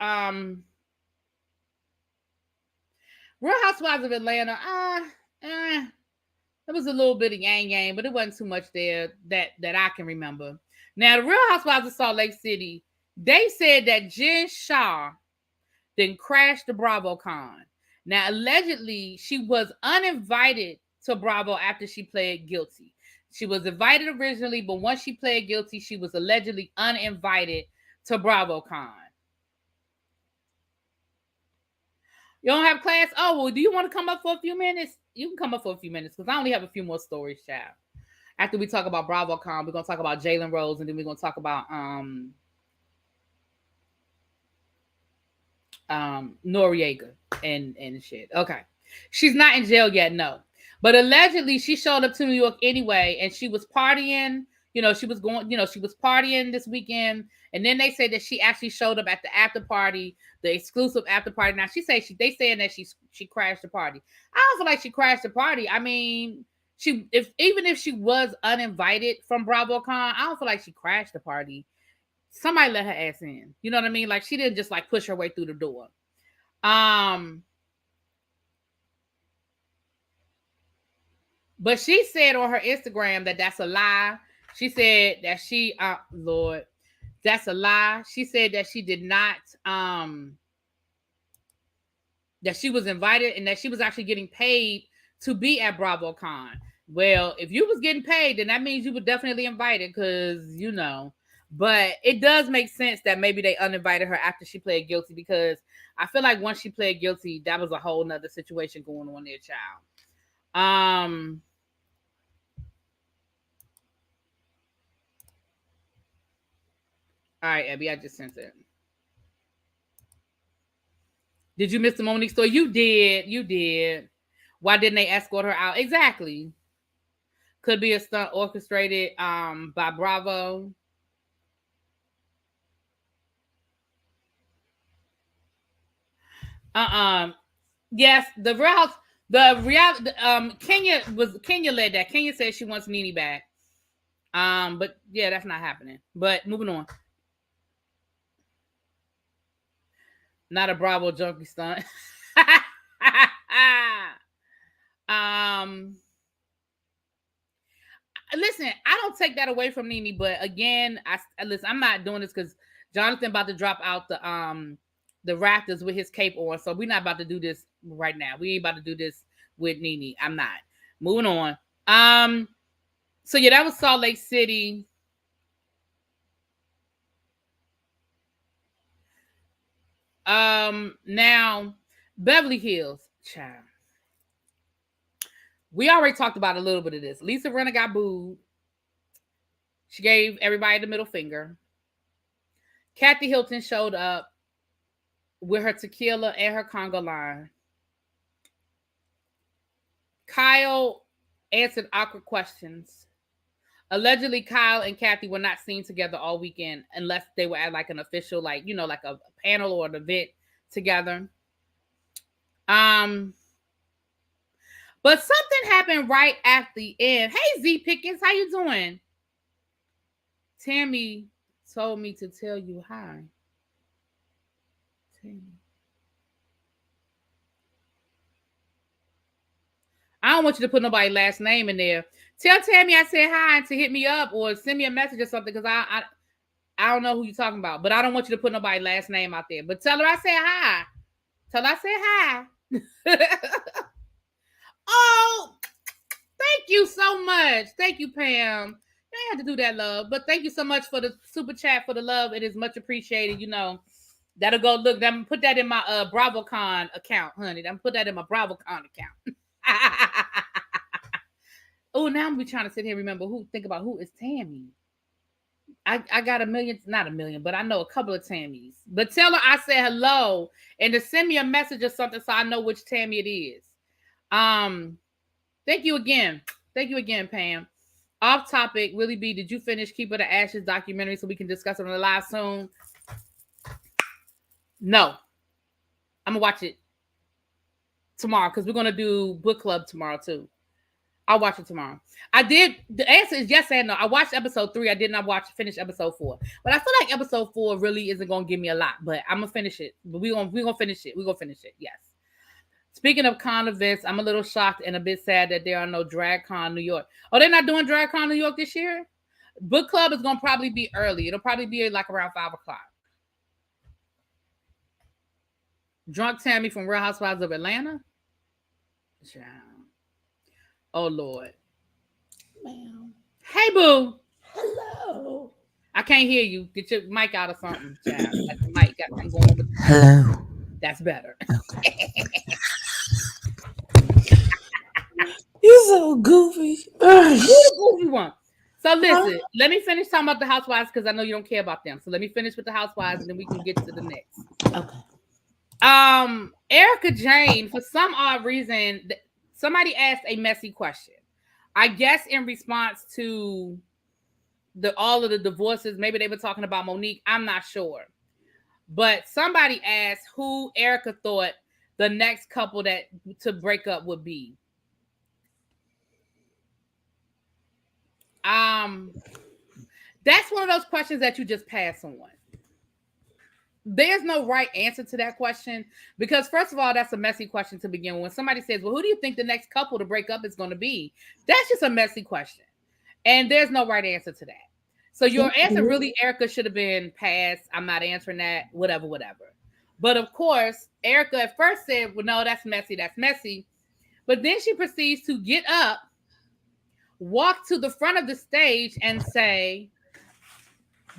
A: Real Housewives of Atlanta. There was a little bit of yang, but it wasn't too much there that I can remember. Now, the Real Housewives of Salt Lake City, they said that Jen Shah then crashed the Bravocon. Now, allegedly, she was uninvited to Bravo after she pled guilty. She was invited originally, but once she pled guilty, she was allegedly uninvited to Bravocon. You don't have class? Oh, well, do you want to come up for a few minutes? You can come up for a few minutes because I only have a few more stories, child. After we talk about Bravocon, we're going to talk about Jalen Rose, and then we're going to talk about Noriega and shit. Okay. She's not in jail yet, no. But allegedly, she showed up to New York anyway, and she was partying. She was going, she was partying this weekend. And then they say that she actually showed up at the after party, the exclusive after party. Now they saying that she crashed the party. I don't feel like she crashed the party. I mean, even if she was uninvited from Bravocon, I don't feel like she crashed the party. Somebody let her ass in. You know what I mean? Like she didn't just like push her way through the door. But she said on her Instagram that that's a lie. She said that Lord, that's a lie. She said that she did not, that she was invited and that she was actually getting paid to be at Bravocon. Well, if you was getting paid, then that means you were definitely invited because, but it does make sense that maybe they uninvited her after she pled guilty because I feel like once she pled guilty, that was a whole nother situation going on there, child. All right, Abby, I just sent it. Did you miss the Monique story? You did. You did. Why didn't they escort her out? Exactly. Could be a stunt orchestrated by Bravo. Yes, the Kenya led that. Kenya said she wants Nene back. But yeah, that's not happening. But moving on. Not a Bravo junkie stunt. Listen, I don't take that away from Nene, but again, I'm not doing this because Jonathan about to drop out the rafters with his cape on, so we're not about to do this right now. We ain't about to do this with Nene. I'm not. Moving on. So yeah, that was Salt Lake City. Now Beverly Hills, child. We already talked about a little bit of this. Lisa Rinna got booed. She gave everybody the middle finger. Kathy Hilton showed up with her tequila and her conga line. Kyle answered awkward questions. Allegedly, Kyle and Kathy were not seen together all weekend unless they were at like an official, like a panel or an event together. But something happened right at the end. Hey, Z Pickens, how you doing? Tammy told me to tell you hi. Tammy. I don't want you to put nobody's last name in there. Tell Tammy I said hi and to hit me up or send me a message or something because I don't know who you're talking about. But I don't want you to put nobody's last name out there. But tell her I said hi. Tell her I said hi. Oh, thank you so much. Thank you, Pam. You ain't have to do that, love. But thank you so much for the super chat, for the love. It is much appreciated. That'll go look. I'm put that in my Bravocon account, honey. I'm put that in my Bravocon account. Oh, now I'm trying to sit here and remember think about who is Tammy. I got not a million, but I know a couple of Tammys. But tell her I said hello and to send me a message or something so I know which Tammy it is. Thank you again. Thank you again, Pam. Off topic, Willie B, did you finish Keep of the Ashes documentary so we can discuss it on the live soon? No. I'm going to watch it tomorrow because we're going to do book club tomorrow too. I'll watch it tomorrow. I did. The answer is yes and no. I watched episode 3. I did not finish episode 4. But I feel like episode 4 really isn't going to give me a lot. But I'm going to finish it. But we're going to finish it. We're going to finish it. Yes. Speaking of con events, I'm a little shocked and a bit sad that there are no DragCon New York. Oh, they're not doing DragCon New York this year? Book club is going to probably be early. It'll probably be like around 5 o'clock. Drunk Tammy from Real Housewives of Atlanta? Child. Oh, Lord. Ma'am. Hey, boo. Hello. I can't hear you. Get your mic out or something, child. Like the mic got something going with the
B: Hello.
A: That's better. Okay.
B: You're so goofy.
A: You're the goofy one. So listen, let me finish talking about the housewives because I know you don't care about them. So let me finish with the housewives and then we can get to the next. Okay. Erica Jane, for some odd reason, somebody asked a messy question. I guess in response to all of the divorces. Maybe they were talking about Monique. I'm not sure. But somebody asked who Erica thought the next couple that to break up would be. That's one of those questions that you just pass on. There's no right answer to that question because, first of all, that's a messy question to begin with. When somebody says, well, who do you think the next couple to break up is going to be? That's just a messy question. And there's no right answer to that. So your answer really, Erica, should have been pass. I'm not answering that, whatever. But of course, Erica at first said, well, no, that's messy. But then she proceeds to get up, walk to the front of the stage and say,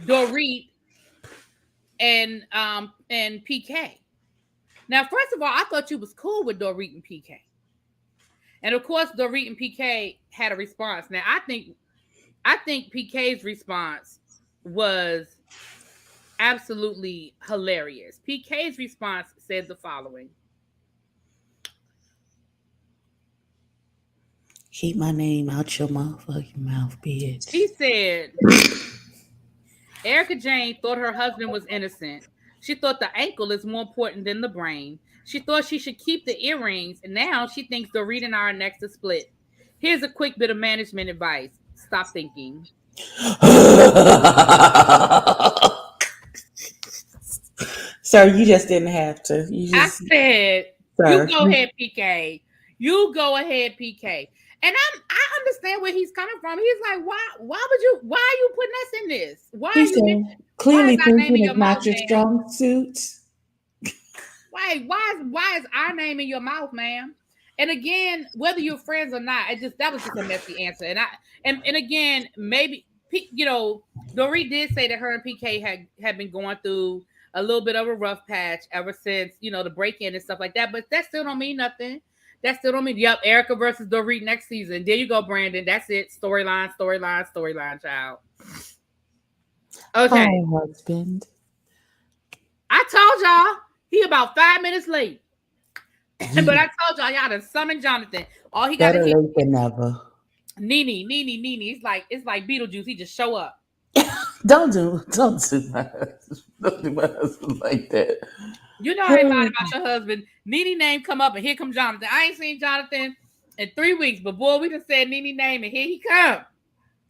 A: Dorit and PK. Now, first of all, I thought you was cool with Dorit and PK. And of course, Dorit and PK had a response. Now, I think PK's response was absolutely hilarious. PK's response said the following.
B: Keep my name out your motherfucking mouth, bitch.
A: He said, Erica Jane thought her husband was innocent. She thought the ankle is more important than the brain. She thought she should keep the earrings, and now she thinks Dorit and I are next to split. Here's a quick bit of management advice. Stop thinking.
B: Sir, you just didn't have to.
A: I said, you go ahead, PK. You go ahead, PK. And I understand where he's coming from. He's like, why are you putting us in this? Why are you
B: clearly thinking it's not your strong suit?
A: Why is our name in your mouth, ma'am? And again, whether you're friends or not, that was just a messy answer. And again, maybe Dorit did say that her and PK had been going through a little bit of a rough patch ever since, the break-in and stuff like that. But that still don't mean nothing. That still don't mean, yep, Erica versus Dorit next season. There you go, Brandon. That's it. Storyline, child. Okay.
B: Hi, husband.
A: I told y'all he about 5 minutes late. But I told y'all done summoned Jonathan. All he got to
B: do late than never.
A: Nene. It's like Beetlejuice. He just show up.
B: Don't do my husband like that.
A: You know I ain't lying about your husband. Nene name come up and here come Jonathan. I ain't seen Jonathan in 3 weeks, but boy, we just said Nene name and here he come.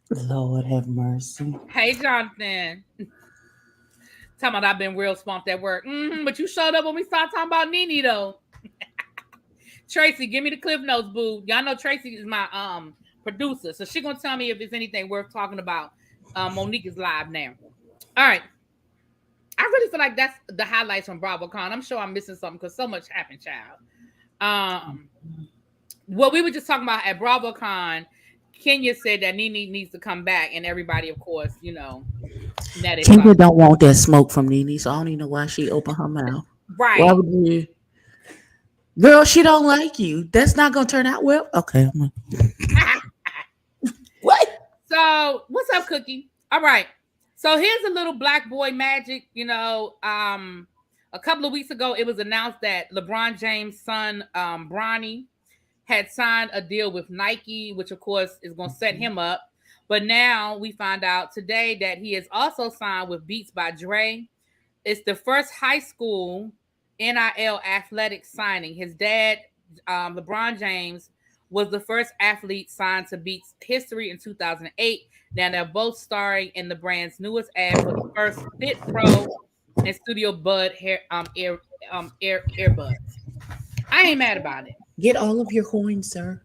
B: Lord have mercy.
A: Hey, Jonathan. Talking about I've been real swamped at work. But you showed up when we started talking about Nene though. Tracy, give me the cliff notes, boo. Y'all know Tracy is my producer, so she gonna tell me if there's anything worth talking about. Monique is live now. All right. I really feel like that's the highlights from Bravocon. I'm sure I'm missing something because so much happened, child. What we were just talking about at Bravocon, Kenya said that Nene needs to come back, and everybody, of course,
B: Kenya don't want that smoke from Nene, so I don't even know why she opened her mouth.
A: Right.
B: Why would you? Girl, she don't like you. That's not gonna turn out well. Okay. What?
A: So, what's up, Cookie? All right. So here's a little black boy magic. A couple of weeks ago, it was announced that LeBron James' son, Bronny, had signed a deal with Nike, which of course is going to set him up. But now we find out today that he has also signed with Beats by Dre. It's the first high school NIL athletic signing. His dad, LeBron James, was the first athlete signed to Beats history in 2008. Now they're both starring in the brand's newest ad for the first Fit Pro and Studio Bud earbuds. I ain't mad about it.
B: Get all of your coins, sir.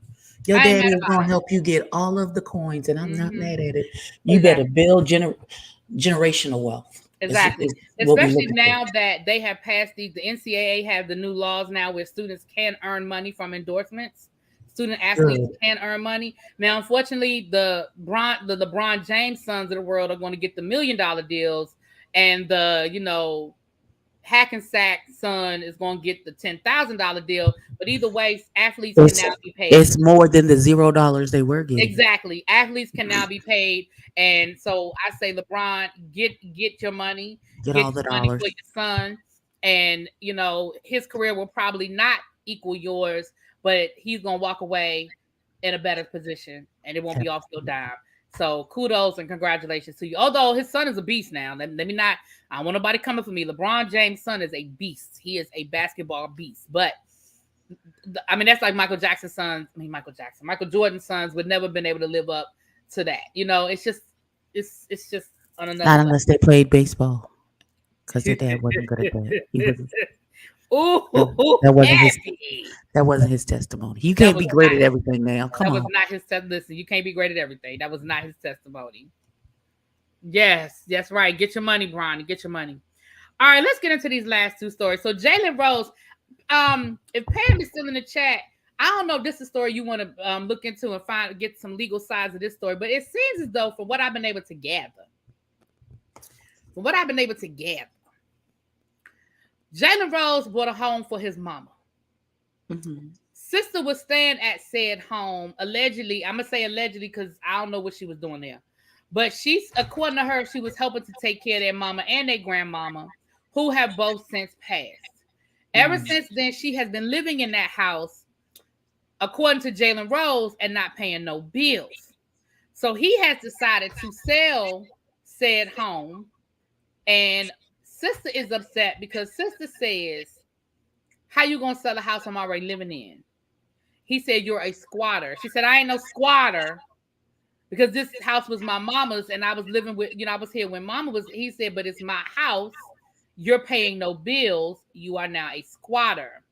B: Your daddy is gonna help you get all of the coins, and I'm not mad at it. You better build generational wealth.
A: Exactly. Especially now that they have passed the NCAA have the new laws now where students can earn money from endorsements. Student athletes can earn money. Now, unfortunately, the LeBron James sons of the world are going to get the $1 million deals, and the Hackensack son is going to get the $10,000 deal. But either way, athletes can now be paid.
B: It's more than the $0 they were getting.
A: Exactly. Athletes can now be paid, and so I say, LeBron, get your money,
B: get all the
A: money
B: dollars
A: for your son, and his career will probably not equal yours. But he's going to walk away in a better position, and it won't be off your dime. So kudos and congratulations to you. Although his son is a beast now. Let me not, I don't want nobody coming for me. LeBron James' son is a beast. He is a basketball beast. But I mean, that's like Michael Jackson's sons. I mean, Michael Jordan's sons would never been able to live up to that. It's just, it's just on another
B: Not
A: level.
B: unless they played baseball, because their dad wasn't good at that. He was.
A: Ooh,
B: That wasn't his.
A: Eddie.
B: That wasn't his testimony. You
A: That
B: can't
A: was
B: be great
A: not.
B: at everything now. Come
A: That was
B: on.
A: not his listen, you can't be great at everything. That was not his testimony. Yes, that's right. Get your money, Bronny. Get your money. All right, let's get into these last two stories. So Jalen Rose, if Pam is still in the chat, I don't know if this is a story you want to look into and get some legal sides of this story, but it seems as though from what I've been able to gather, Jalen Rose bought a home for his mama.
B: Mm-hmm.
A: Sister was staying at said home, allegedly. I'm going to say allegedly because I don't know what she was doing there. But according to her, she was helping to take care of their mama and their grandmama, who have both since passed. Ever since then, she has been living in that house, according to Jalen Rose, and not paying no bills. So he has decided to sell said home. And sister is upset because sister says, how you going to sell a house I'm already living in? He said, you're a squatter. She said, I ain't no squatter because this house was my mama's and I was living with, I was here when mama was, he said, but it's my house. You're paying no bills. You are now a squatter.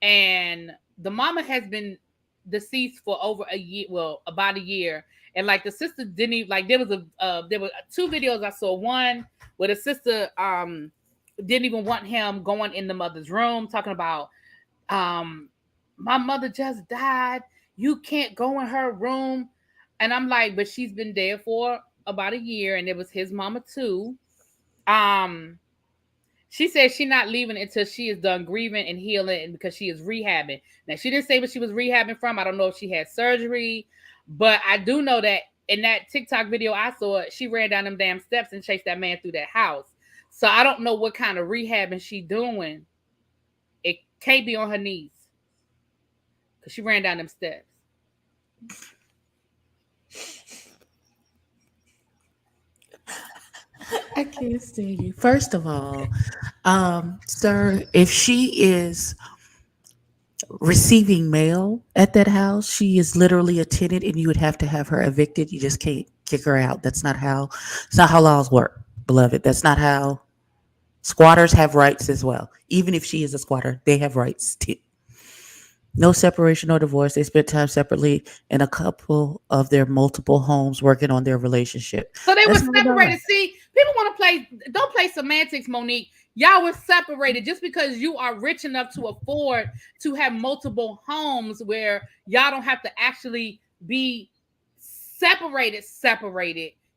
A: And the mama has been deceased for over a year, well, about a year. And like the sister didn't even, like there were two videos I saw. One where the sister didn't even want him going in the mother's room, talking about my mother just died. You can't go in her room. And I'm like, but she's been there for about a year, and it was his mama too. She said she's not leaving until she is done grieving and healing, and because she is rehabbing. Now, she didn't say what she was rehabbing from. I don't know if she had surgery, but I do know that in that TikTok video I saw, she ran down them damn steps and chased that man through that house. So I don't know what kind of rehabbing she doing. It can't be on her knees because she ran down them steps.
B: I can't stand you. First of all, sir, if she is receiving mail at that house, she is literally a tenant, and you would have to have her evicted. You just can't kick her out. It's not how laws work, beloved. That's not how. Squatters have rights as well. Even if she is a squatter, they have rights too. No separation or divorce. They spent time separately in a couple of their multiple homes working on their relationship.
A: So they were separated. See, people want to don't play semantics, Monique. Y'all were separated just because you are rich enough to afford to have multiple homes where y'all don't have to actually be separated.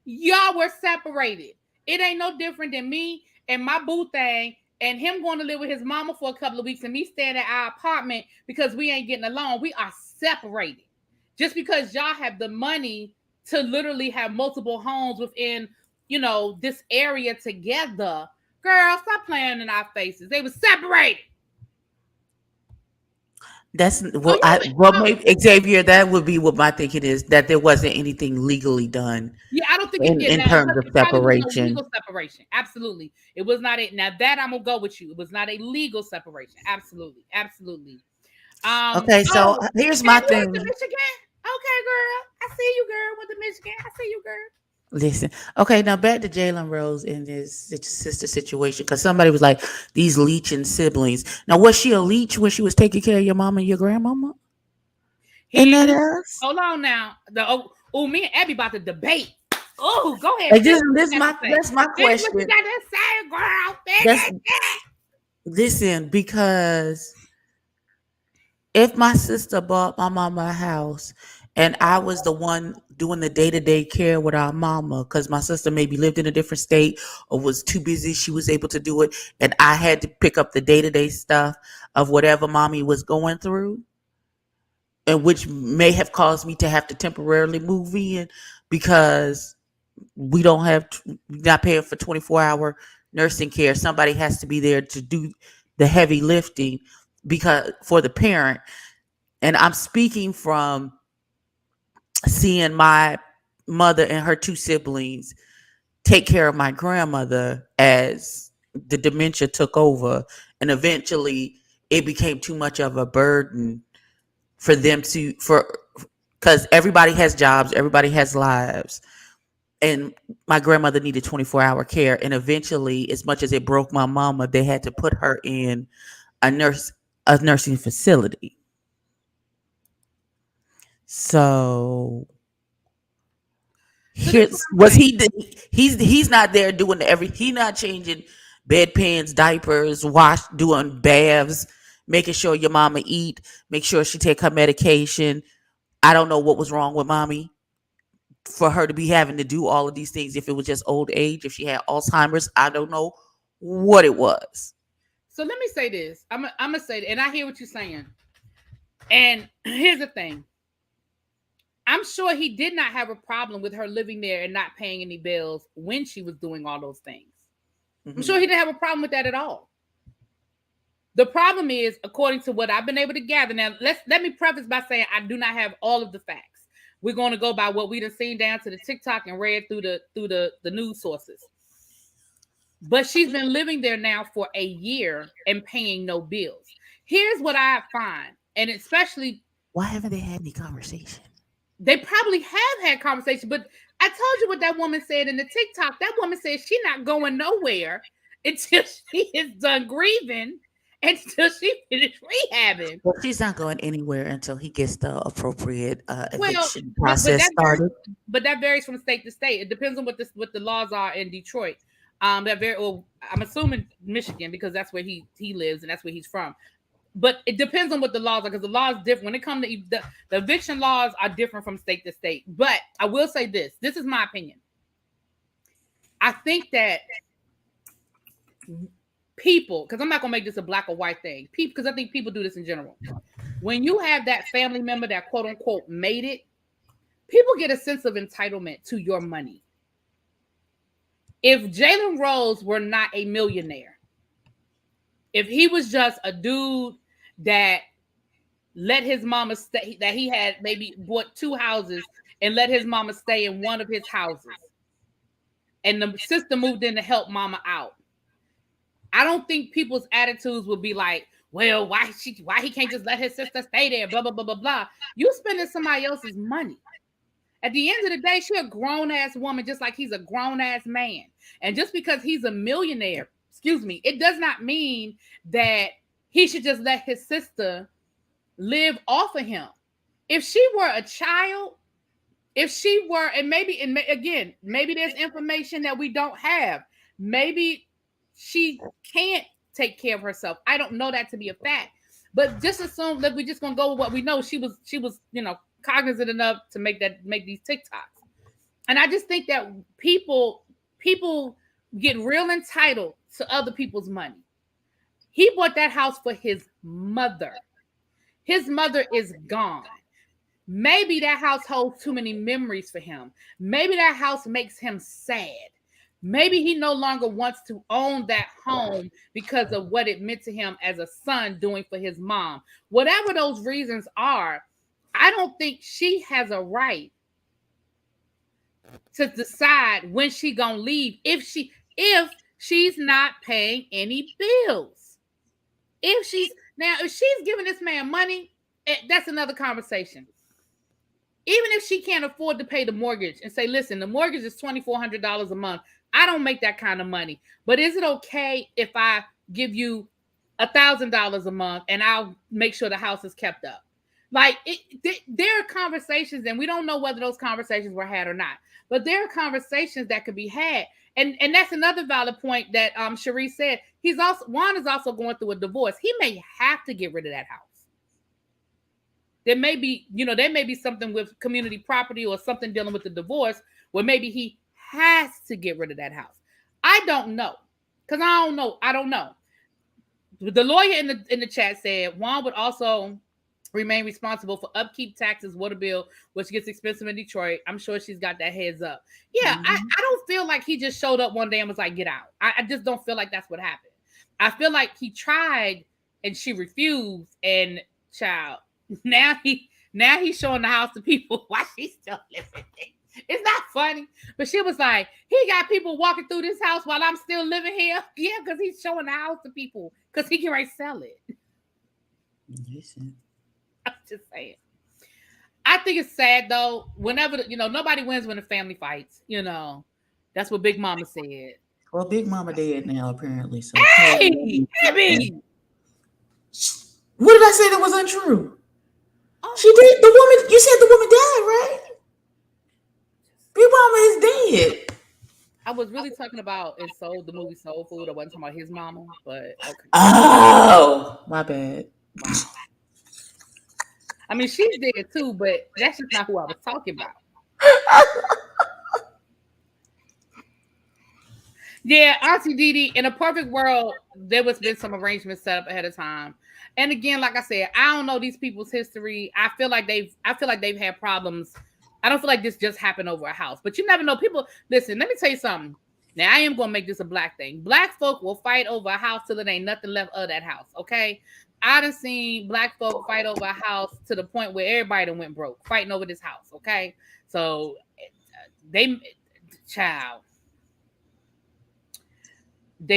A: Y'all were separated. It ain't no different than me and my boo thing and him going to live with his mama for a couple of weeks and me staying at our apartment because we ain't getting along. We are separated. Just because y'all have the money to literally have multiple homes within, this area together. Girl, stop playing in our faces. They were separated.
B: That's maybe Xavier. That would be what my thinking is, that there wasn't anything legally done.
A: Yeah, I don't think
B: in terms of separation.
A: Legal separation, absolutely, it was not it. Now that I'm gonna go with you, it was not a legal separation. Absolutely.
B: Okay, so here's my thing.
A: Went to Michigan? Okay, girl, I see you, girl. Went to Michigan. I see you, girl.
B: Listen, okay, now back to Jalen Rose and his sister situation, because somebody was like, these leeching siblings. Now, was she a leech when she was taking care of your mama and your grandmama? In that house?
A: Hold on now. Me and Abby about to debate. Oh, go ahead.
B: That's my question.
A: What you got to say, girl?
B: Listen, because if my sister bought my mama a house and I was the one doing the day-to-day care with our mama, because my sister maybe lived in a different state or was too busy, she was able to do it, and I had to pick up the day-to-day stuff of whatever mommy was going through, and which may have caused me to have to temporarily move in because we're not paying for 24-hour nursing care. Somebody has to be there to do the heavy lifting because for the parent. And I'm speaking from seeing my mother and her two siblings take care of my grandmother as the dementia took over, and eventually it became too much of a burden for them to for because everybody has jobs, everybody has lives, and my grandmother needed 24-hour care, and eventually, as much as it broke my mama, they had to put her in a nursing facility. So
A: So this is
B: here's
A: what I'm
B: was
A: saying.
B: he's not there doing he not changing bedpans, diapers, doing baths, making sure your mama eat, make sure she take her medication. I don't know what was wrong with mommy for her to be having to do all of these things. If it was just old age, if she had Alzheimer's, I don't know what it was.
A: So let me say this. I'm gonna say, and I hear what you're saying. And here's the thing. I'm sure he did not have a problem with her living there and not paying any bills when she was doing all those things. I'm sure he didn't have a problem with that at all. The problem is, according to what I've been able to gather, now let me preface by saying I do not have all of the facts. We're going to go by what we've seen down to the TikTok and read through the news sources. But she's been living there now for a year and paying no bills. Here's what I find, and especially,
B: why haven't they had any conversation?
A: They probably have had conversation, but I told you what that woman said in the TikTok. That woman said she's not going nowhere until she is done grieving and until she finishes rehabbing.
B: Well, she's not going anywhere until he gets the appropriate
A: Well,
B: eviction
A: but
B: process started.
A: that varies from state to state. It depends on what the laws are in Detroit. I'm assuming Michigan because that's where he lives and that's where he's from. But it depends on what the laws are because the laws different. When it comes to the eviction laws are different from state to state. But I will say this. This is my opinion. I think that people, because I'm not going to make this a black or white thing, because I think people do this in general. When you have that family member that quote unquote made it, people get a sense of entitlement to your money. If Jalen Rose were not a millionaire, if he was just a dude that let his mama stay, that he had maybe bought 2 houses and let his mama stay in one of his houses, and the sister moved in to help mama out, I don't think people's attitudes would be like, well, why he can't just let his sister stay there, blah, blah, blah, blah, blah. You spending somebody else's money. At the end of the day, she's a grown-ass woman just like he's a grown-ass man. And just because he's a millionaire, it does not mean that he should just let his sister live off of him. If she were a child, and maybe there's information that we don't have. Maybe she can't take care of herself. I don't know that to be a fact. But just assume that we're just gonna go with what we know. She was, cognizant enough to make these TikToks. And I just think that people get real entitled to other people's money. He bought that house for his mother. His mother is gone. Maybe that house holds too many memories for him. Maybe that house makes him sad. Maybe he no longer wants to own that home because of what it meant to him as a son doing for his mom. Whatever those reasons are, I don't think she has a right to decide when she gonna leave if she's not paying any bills. If she's giving this man money, that's another conversation. Even if she can't afford to pay the mortgage and say, listen, the mortgage is $2,400 a month. I don't make that kind of money. But is it okay if I give you $1,000 a month and I'll make sure the house is kept up? Like, there are conversations, and we don't know whether those conversations were had or not. But there are conversations that could be had. And that's another valid point that Cherie said. Juan is also going through a divorce. He may have to get rid of that house. There may be something with community property or something dealing with the divorce where maybe he has to get rid of that house. I don't know. Because I don't know. The lawyer in the chat said Juan would also remain responsible for upkeep, taxes, water bill, which gets expensive in Detroit. I'm sure she's got that heads up. Yeah, I don't feel like he just showed up one day and was like, get out. I just don't feel like that's what happened. I feel like he tried and she refused, and child, now he's showing the house to people while she's still living. It's not funny, but she was like, he got people walking through this house while I'm still living here. Yeah, because he's showing the house to people because he can right sell it.
B: Listen.
A: I'm just saying. I think it's sad though. Whenever nobody wins when the family fights. That's what Big Mama said.
B: Well, Big Mama dead now, apparently. So,
A: Hey, Abby.
B: What did I say that was untrue?
A: Oh.
B: She did. The woman. You said the woman died, right? Big Mama is dead.
A: I was really talking about the movie Soul Food. I wasn't talking about his mama, but okay.
B: Oh, my bad.
A: Wow. I mean, she's dead too, but that's just not who I was talking about. Yeah, Auntie Didi, in a perfect world, there was been some arrangements set up ahead of time. And again, like I said, I don't know these people's history. I feel like they've had problems. I don't feel like this just happened over a house. But you never know. People, listen, let me tell you something. Now, I am going to make this a black thing. Black folk will fight over a house till there ain't nothing left of that house, okay? I done seen black folk fight over a house to the point where everybody done went broke fighting over this house, okay? So, they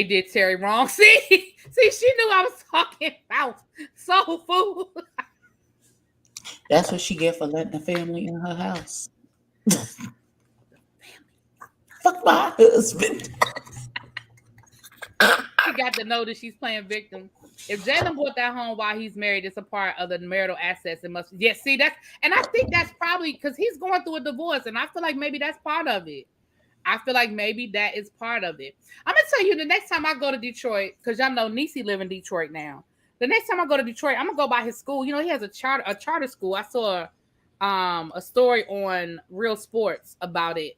A: did Terry wrong. See, she knew I was talking about soul food.
B: That's what she get for letting the family in her house. Fuck my husband.
A: She got to know that she's playing victim. If Jalen bought that home while he's married, it's a part of the marital assets. It must. Yeah, see and I think that's probably because he's going through a divorce, and I feel like maybe that's part of it. I feel like maybe that is part of it. I'm gonna tell you the next time I go to Detroit, because y'all know Niecy live in Detroit now. The next time I go to Detroit, I'm gonna go by his school. He has a charter school. I saw a story on Real Sports about it.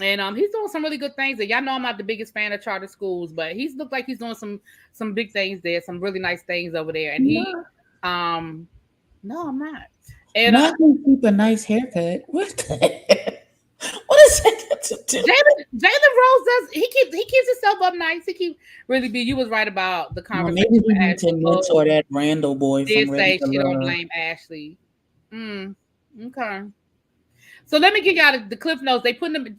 A: And he's doing some really good things there. Y'all know I'm not the biggest fan of charter schools, but he's looked like he's doing some big things there, some really nice things over there. And no, I'm not. And
B: not gonna keep a nice haircut. What the heck? What is that to do?
A: Jalen Rose does. He keeps himself up nice. He keep really be. You was right about the conversation.
B: Well, maybe we need to mentor that Randall boy
A: did
B: from
A: say she don't blame Ashley. Okay. So let me give y'all the cliff notes.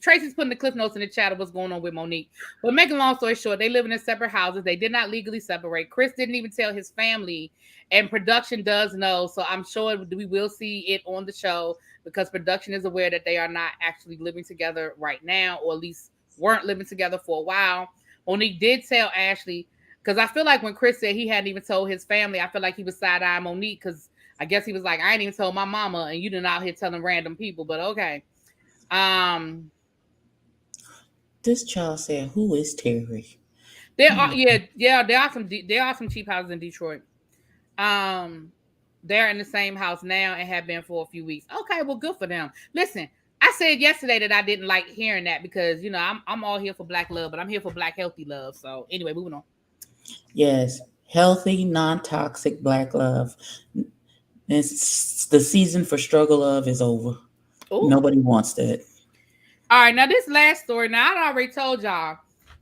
A: Tracy's putting the cliff notes in the chat of what's going on with Monique. But making a long story short, they live in separate houses. They did not legally separate. Chris didn't even tell his family, and production does know. So I'm sure we will see it on the show because production is aware that they are not actually living together right now, or at least weren't living together for a while. Monique did tell Ashley, because I feel like when Chris said he hadn't even told his family, I feel like he was side-eyeing Monique because I guess he was like, I ain't even told my mama, and you done out here telling random people, but okay.
B: This child said, "Who is Terry?"
A: There are some cheap houses in Detroit. They're in the same house now and have been for a few weeks. Okay, well, good for them. Listen, I said yesterday that I didn't like hearing that because I'm all here for black love, but I'm here for black healthy love. So anyway, moving on.
B: Yes, healthy, non-toxic black love. It's the season for struggle love is over. Ooh. Nobody wants that.
A: All right, now this last story. Now I already told y'all,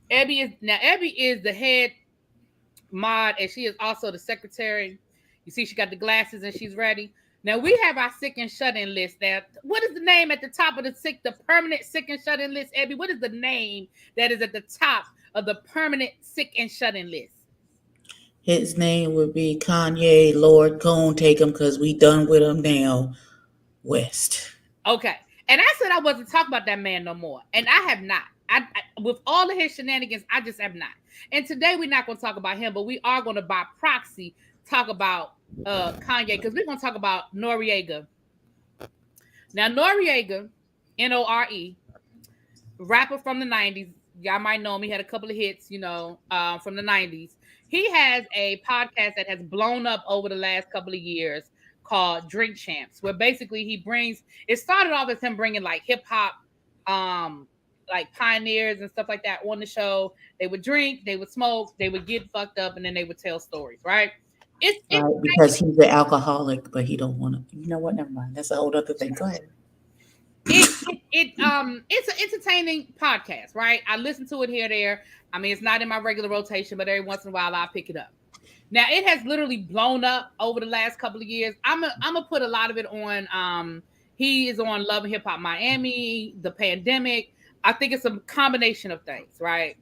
A: Abby is the head mod, and she is also the secretary. You see, she got the glasses and she's ready. Now we have our sick and shut-in list. Now, what is the name at the top of the permanent sick and shut-in list, Abby? What is the name that is at the top of the permanent sick and shut-in list?
B: His name would be Kanye. Lord, go and take him because we done with him now. West.
A: Okay. And I said I wasn't talking about that man no more. And I have not. I with all of his shenanigans, I just have not. And today we're not going to talk about him, but we are going to by proxy talk about Kanye because we're going to talk about Noriega. Now, Noriega, NORE, rapper from the 90s. Y'all might know him. He had a couple of hits, from the 90s. He has a podcast that has blown up over the last couple of years called Drink Champs, where basically it started off as him bringing like hip hop, like pioneers and stuff like that on the show. They would drink, they would smoke, they would get fucked up, and then they would tell stories, right? It's
B: because he's an alcoholic, but he don't want to. You know what? Never mind. That's a whole other thing. Go ahead.
A: It's an entertaining podcast, right? I listen to it here and there. I mean, it's not in my regular rotation, but every once in a while I'll pick it up. Now it has literally blown up over the last couple of years. I'm gonna put a lot of it on He is on Love and Hip Hop Miami, the pandemic. I think it's a combination of things, right?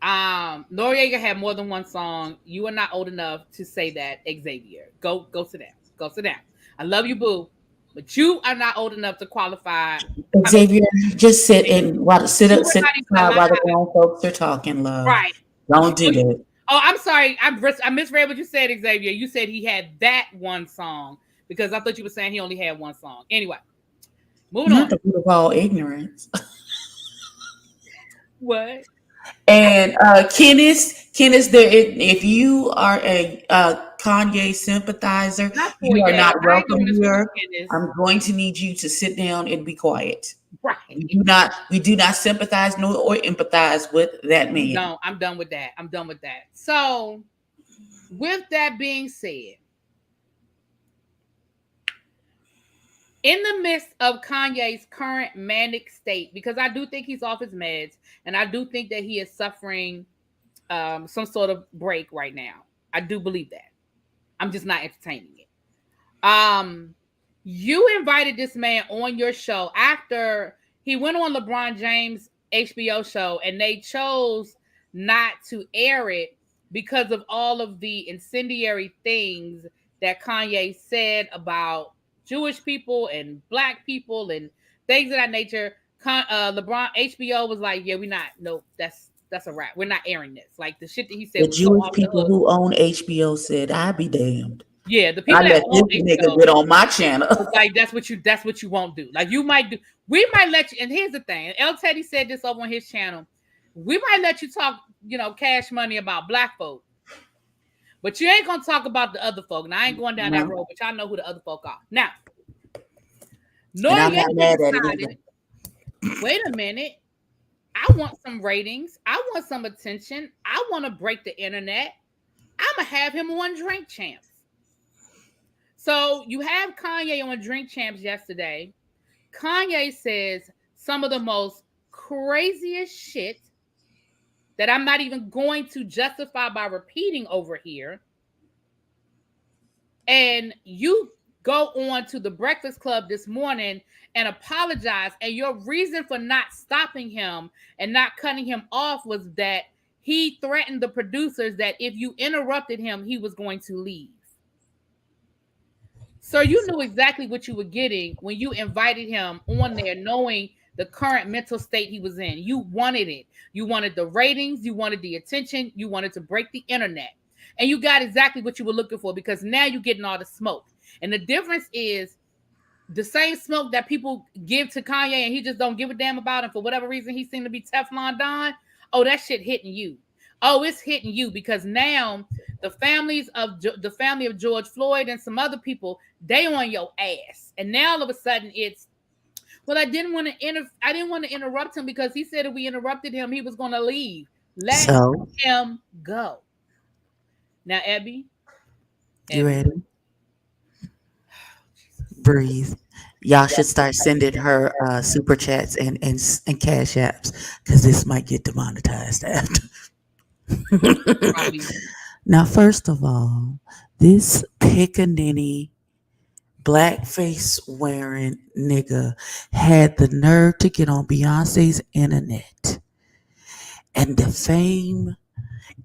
A: Noriega had more than one song. You are not old enough to say that, Xavier. Go sit down. Go sit down. I love you, boo, but you are not old enough to qualify.
B: Xavier, just sit
A: You were not even
B: while
A: alive.
B: the grown folks are talking, love.
A: Right.
B: Don't do that.
A: Oh, I'm sorry. I misread what you said, Xavier. You said he had that one song because I thought you were saying he only had one song. Anyway, moving on.
B: Not the root of all ignorance.
A: What?
B: And Kenneth, if you are a Kanye sympathizer, you are not welcome here. I'm going to need you to sit down and be quiet.
A: Right.
B: We do not sympathize nor or empathize with that man.
A: No, I'm done with that. So, with that being said, in the midst of Kanye's current manic state, because I do think he's off his meds, and I do think that he is suffering some sort of break right now. I do believe that. I'm just not entertaining it. You invited this man on your show after he went on LeBron James' HBO show, and they chose not to air it because of all of the incendiary things that Kanye said about Jewish people and Black people and things of that nature. LeBron HBO was like, yeah, that's a wrap. We're not airing this. Like the shit that he said.
B: The Jewish people who own HBO said, "I'd be damned."
A: Yeah, the people that
B: own this nigga get on my channel.
A: Like that's what you won't do. Like you might do. We might let you. And here's the thing. El Teddy said this over on his channel. We might let you talk, cash money about Black folk, but you ain't gonna talk about the other folk. Now I ain't going down that road, but y'all know who the other folk are. Now, Noriega decided. Wait a minute. I want some ratings. I want some attention. I want to break the internet. I'm going to have him on Drink Champs. So you have Kanye on Drink Champs yesterday. Kanye says some of the most craziest shit that I'm not even going to justify by repeating over here. And you go on to the Breakfast Club this morning and apologize. And your reason for not stopping him and not cutting him off was that he threatened the producers that if you interrupted him, he was going to leave. So you knew exactly what you were getting when you invited him on there, knowing the current mental state he was in. You wanted it. You wanted the ratings. You wanted the attention. You wanted to break the internet. And you got exactly what you were looking for because now you're getting all the smoke. And the difference is the same smoke that people give to Kanye and he just don't give a damn about. And for whatever reason, he seemed to be Teflon Don. Oh, that shit hitting you. Oh, it's hitting you because now the family of George Floyd and some other people, they on your ass. And now all of a sudden it's, well, I didn't want to interrupt him because he said if we interrupted him, he was going to leave. Let him go. Now, Abby.
B: You ready? Breathe. Y'all should start sending her super chats and cash apps because this might get demonetized after. Now, first of all, this pickaninny blackface wearing nigga had the nerve to get on Beyonce's internet and defame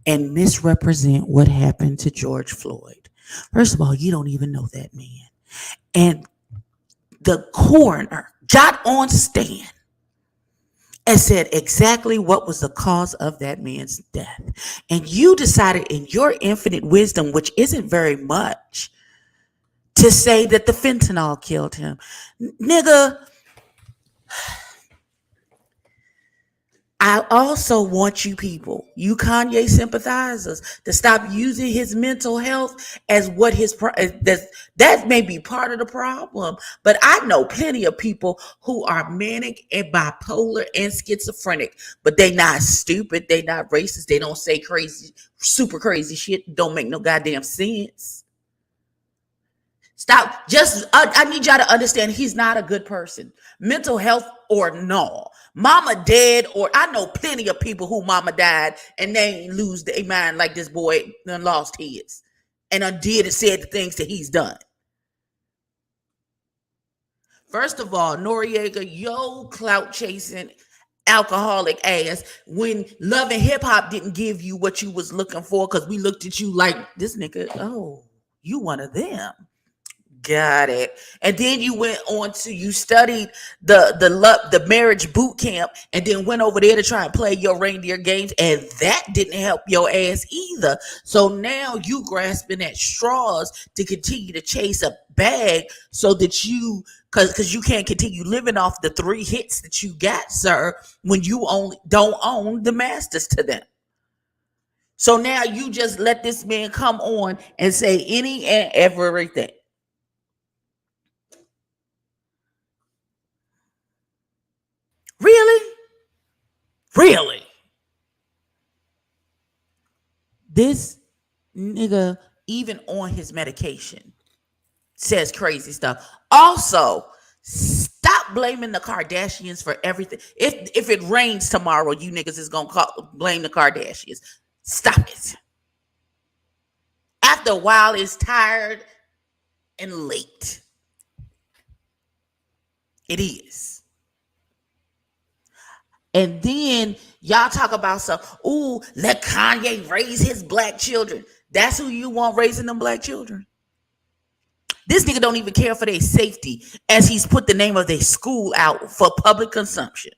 B: and misrepresent what happened to George Floyd. First of all, you don't even know that man. And the coroner got on stand and said exactly what was the cause of that man's death. And you decided in your infinite wisdom, which isn't very much, to say that the fentanyl killed him. Nigga, I also want you people, you Kanye sympathizers, to stop using his mental health as what that may be part of the problem. But I know plenty of people who are manic and bipolar and schizophrenic, but they not stupid, they not racist, they don't say crazy, super crazy shit, don't make no goddamn sense. Stop. I need y'all to understand he's not a good person. Mental health or no. Mama dead, or I know plenty of people who mama died and they ain't lose their mind like this boy done lost his and did and said the things that he's done. First of all, Noriega, yo, clout chasing alcoholic ass. When Love and Hip Hop didn't give you what you was looking for, because we looked at you like this nigga. Oh, you one of them. Got it. And then you went on to you studied the marriage boot camp, and then went over there to try and play your reindeer games, and that didn't help your ass either. So now you grasping at straws to continue to chase a bag so that you because you can't continue living off the 3 hits that you got, sir, when you only don't own the masters to them. So now you just let this man come on and say any and everything. Really? Really? This nigga, even on his medication, says crazy stuff. Also, stop blaming the Kardashians for everything. If it rains tomorrow, you niggas is gonna blame the Kardashians. Stop it. After a while, it's tired and late. It is. And then y'all talk about some, ooh, let Kanye raise his black children. That's who you want raising them black children. This nigga don't even care for their safety as he's put the name of their school out for public consumption.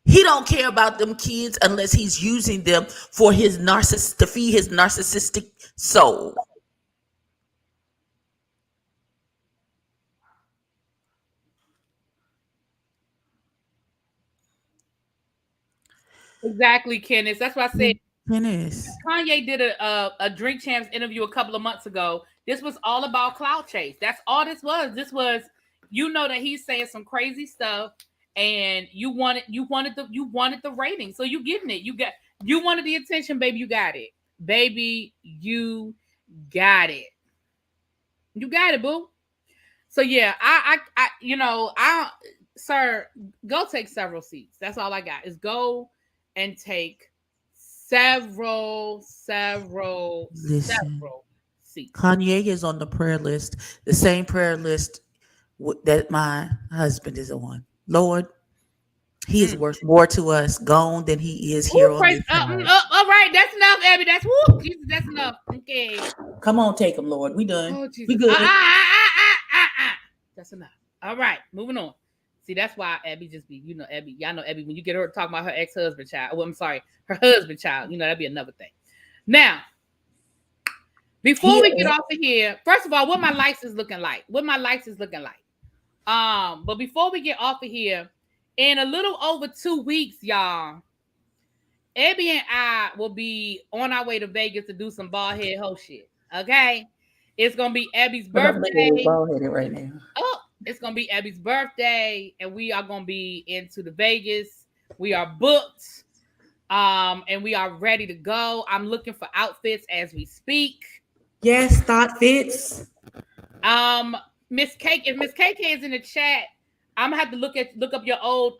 B: He don't care about them kids unless he's using them for his to feed his narcissistic soul.
A: Exactly, Kenneth. That's what I said.
B: Kenneth.
A: Kanye did a Drink Champs interview a couple of months ago. This was all about clout chase. That's all this was. This was, you know, that he's saying some crazy stuff, and you wanted the rating, so you getting it. You wanted the attention, baby. You got it, baby. You got it. You got it, boo. So yeah, sir, go take several seats. That's all I got. Is go and take several seats.
B: Kanye is on the prayer list, the same prayer list that my husband is on. Lord, he is worth more to us gone than he is here on this earth.
A: All right, that's enough, Abby. That's enough. Okay.
B: Come on, take him, Lord. We done.
A: Oh, Jesus.
B: We good.
A: That's enough. All right, moving on. See, that's why Abby just be, Abby. Y'all know Abby, when you get her talking about her ex-husband child. Well, I'm sorry, her husband child. That'd be another thing. Now, before we get off of here, first of all, what my lights is looking like. But before we get off of here, in a little over 2 weeks, y'all, Abby and I will be on our way to Vegas to do some bald head hoe shit. Okay, it's gonna be Abby's birthday.
B: Bald headed right now.
A: Oh. It's going to be Abby's birthday, and we are going to be into the Vegas. We are booked, and we are ready to go. I'm looking for outfits as we speak.
B: Yes, thought fits.
A: Miss Cake, if Miss KK is in the chat, I'm going to have to look up your old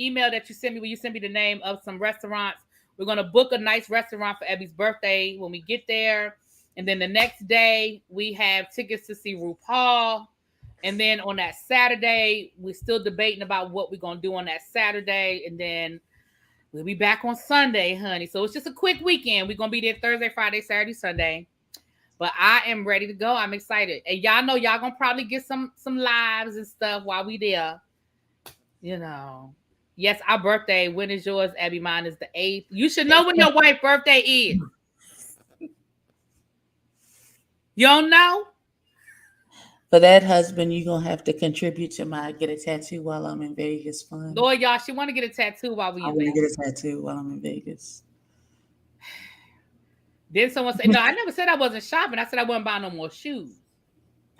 A: email that you sent me when you sent me the name of some restaurants. We're going to book a nice restaurant for Abby's birthday when we get there. And then the next day, we have tickets to see RuPaul. And then on that Saturday, we're still debating about what we're going to do on that Saturday. And then we'll be back on Sunday, honey. So it's just a quick weekend. We're going to be there Thursday, Friday, Saturday, Sunday. But I am ready to go. I'm excited. And y'all know y'all going to probably get some lives and stuff while we there. Yes, our birthday. When is yours, Abby? Mine is the 8th. You should know when your wife's birthday is. You don't know?
B: For that husband, you're going to have to contribute to my get a tattoo while I'm in Vegas fund.
A: Lord, y'all, she want to get a tattoo while we in Vegas.
B: I want to get a tattoo while I'm in Vegas.
A: Then someone said, no, I never said I wasn't shopping. I said I wasn't buying no more shoes.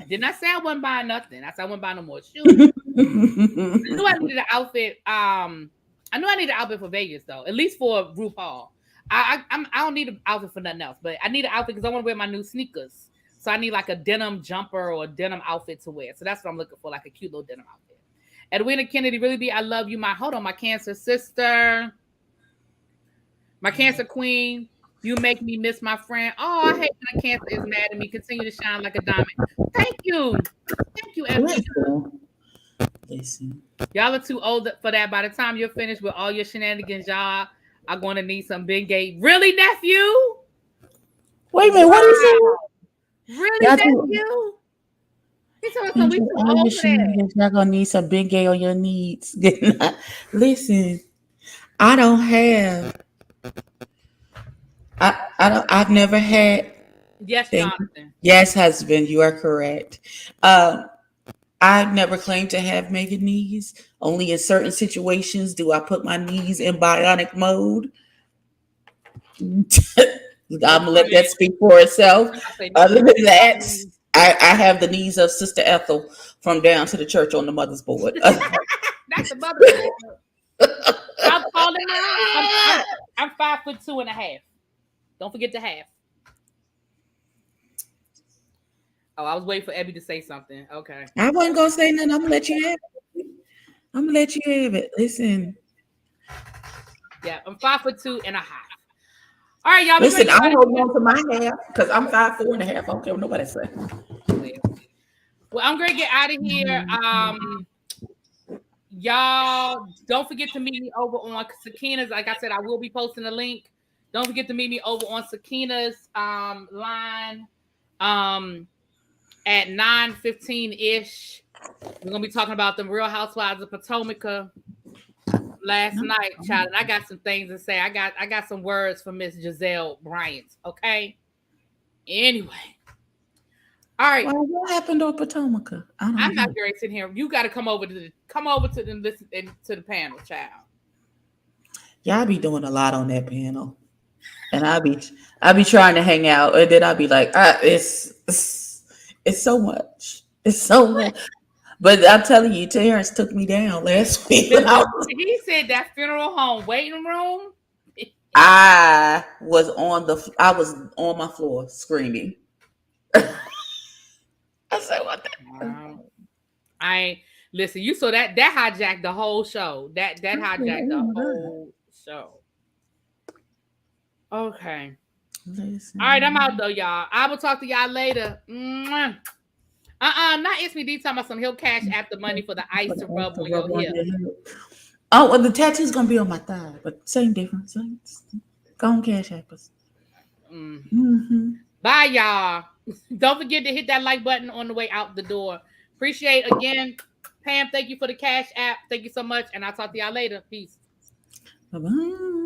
A: I did not say I wasn't buying nothing. I said I wasn't buying no more shoes. I knew I needed an outfit. I knew I needed an outfit for Vegas, though, at least for RuPaul. I don't need an outfit for nothing else, but I need an outfit because I want to wear my new sneakers. So I need like a denim jumper or a denim outfit to wear. So that's what I'm looking for, like a cute little denim outfit. Edwina Kennedy, really be, I love you. My Cancer sister. My Cancer queen. You make me miss my friend. Oh, I hate when a Cancer is mad at me. Continue to shine like a diamond. Thank you. Thank you, Ebony.
B: Listen.
A: Y'all are too old for that. By the time you're finished with all your shenanigans, y'all are going to need some big gate. Really, nephew?
B: Wait a minute, what is it?
A: Really, nephew? He told us we too old for that.
B: Y'all gonna need some big gay on your needs. Listen, I don't have. I've never had.
A: Yes, Jonathan.
B: Yes, husband, you are correct. I've never claimed to have mega knees. Only in certain situations do I put my knees in bionic mode. I'm gonna let that speak for itself. Other than that, I have the knees of Sister Ethel from Down to the Church on the Mother's Board.
A: That's the mother's board. I'm calling her. I'm 5'2.5". Don't forget the half. Oh, I was waiting for Ebby to say something. Okay.
B: I wasn't gonna say nothing. I'm gonna let you have it. I'm gonna let you have it. Listen.
A: Yeah, I'm 5'2.5". All right, y'all.
B: Listen, I'm holding on to my half because I'm 5'4.5". I don't care what nobody say.
A: Well, I'm gonna get out of here. Y'all don't forget to meet me over on Sakina's. Like I said, I will be posting a link. Don't forget to meet me over on Sakina's line at 9:15-ish. We're gonna be talking about the Real Housewives of Potomac last night, child. And I got some things to say. I got some words for Miss Giselle Bryant. Okay. Anyway. All right.
B: Well, what happened on Potomac?
A: I'm not very sitting here. You got to come over to them listen to the panel, child.
B: Y'all be doing a lot on that panel, and I be trying to hang out, and then I be like, it's so much. It's so much. But I'm telling you, Terrence took me down last week.
A: He said that funeral home waiting room.
B: I was on my floor screaming. I said, "What the?"
A: Listen. You saw that hijacked the whole show. That hijacked the whole show. Okay.
B: Listen.
A: All right, I'm out though, y'all. I will talk to y'all later. Not SVD talking about some. He'll cash app the money for the ice to rub on your hip.
B: Oh, well, the tattoo's gonna be on my thigh, but same difference. Go on, cash app us.
A: Mm-hmm. Bye, y'all. Don't forget to hit that like button on the way out the door. Appreciate again, Pam. Thank you for the cash app. Thank you so much, and I'll talk to y'all later. Peace.
B: Bye-bye.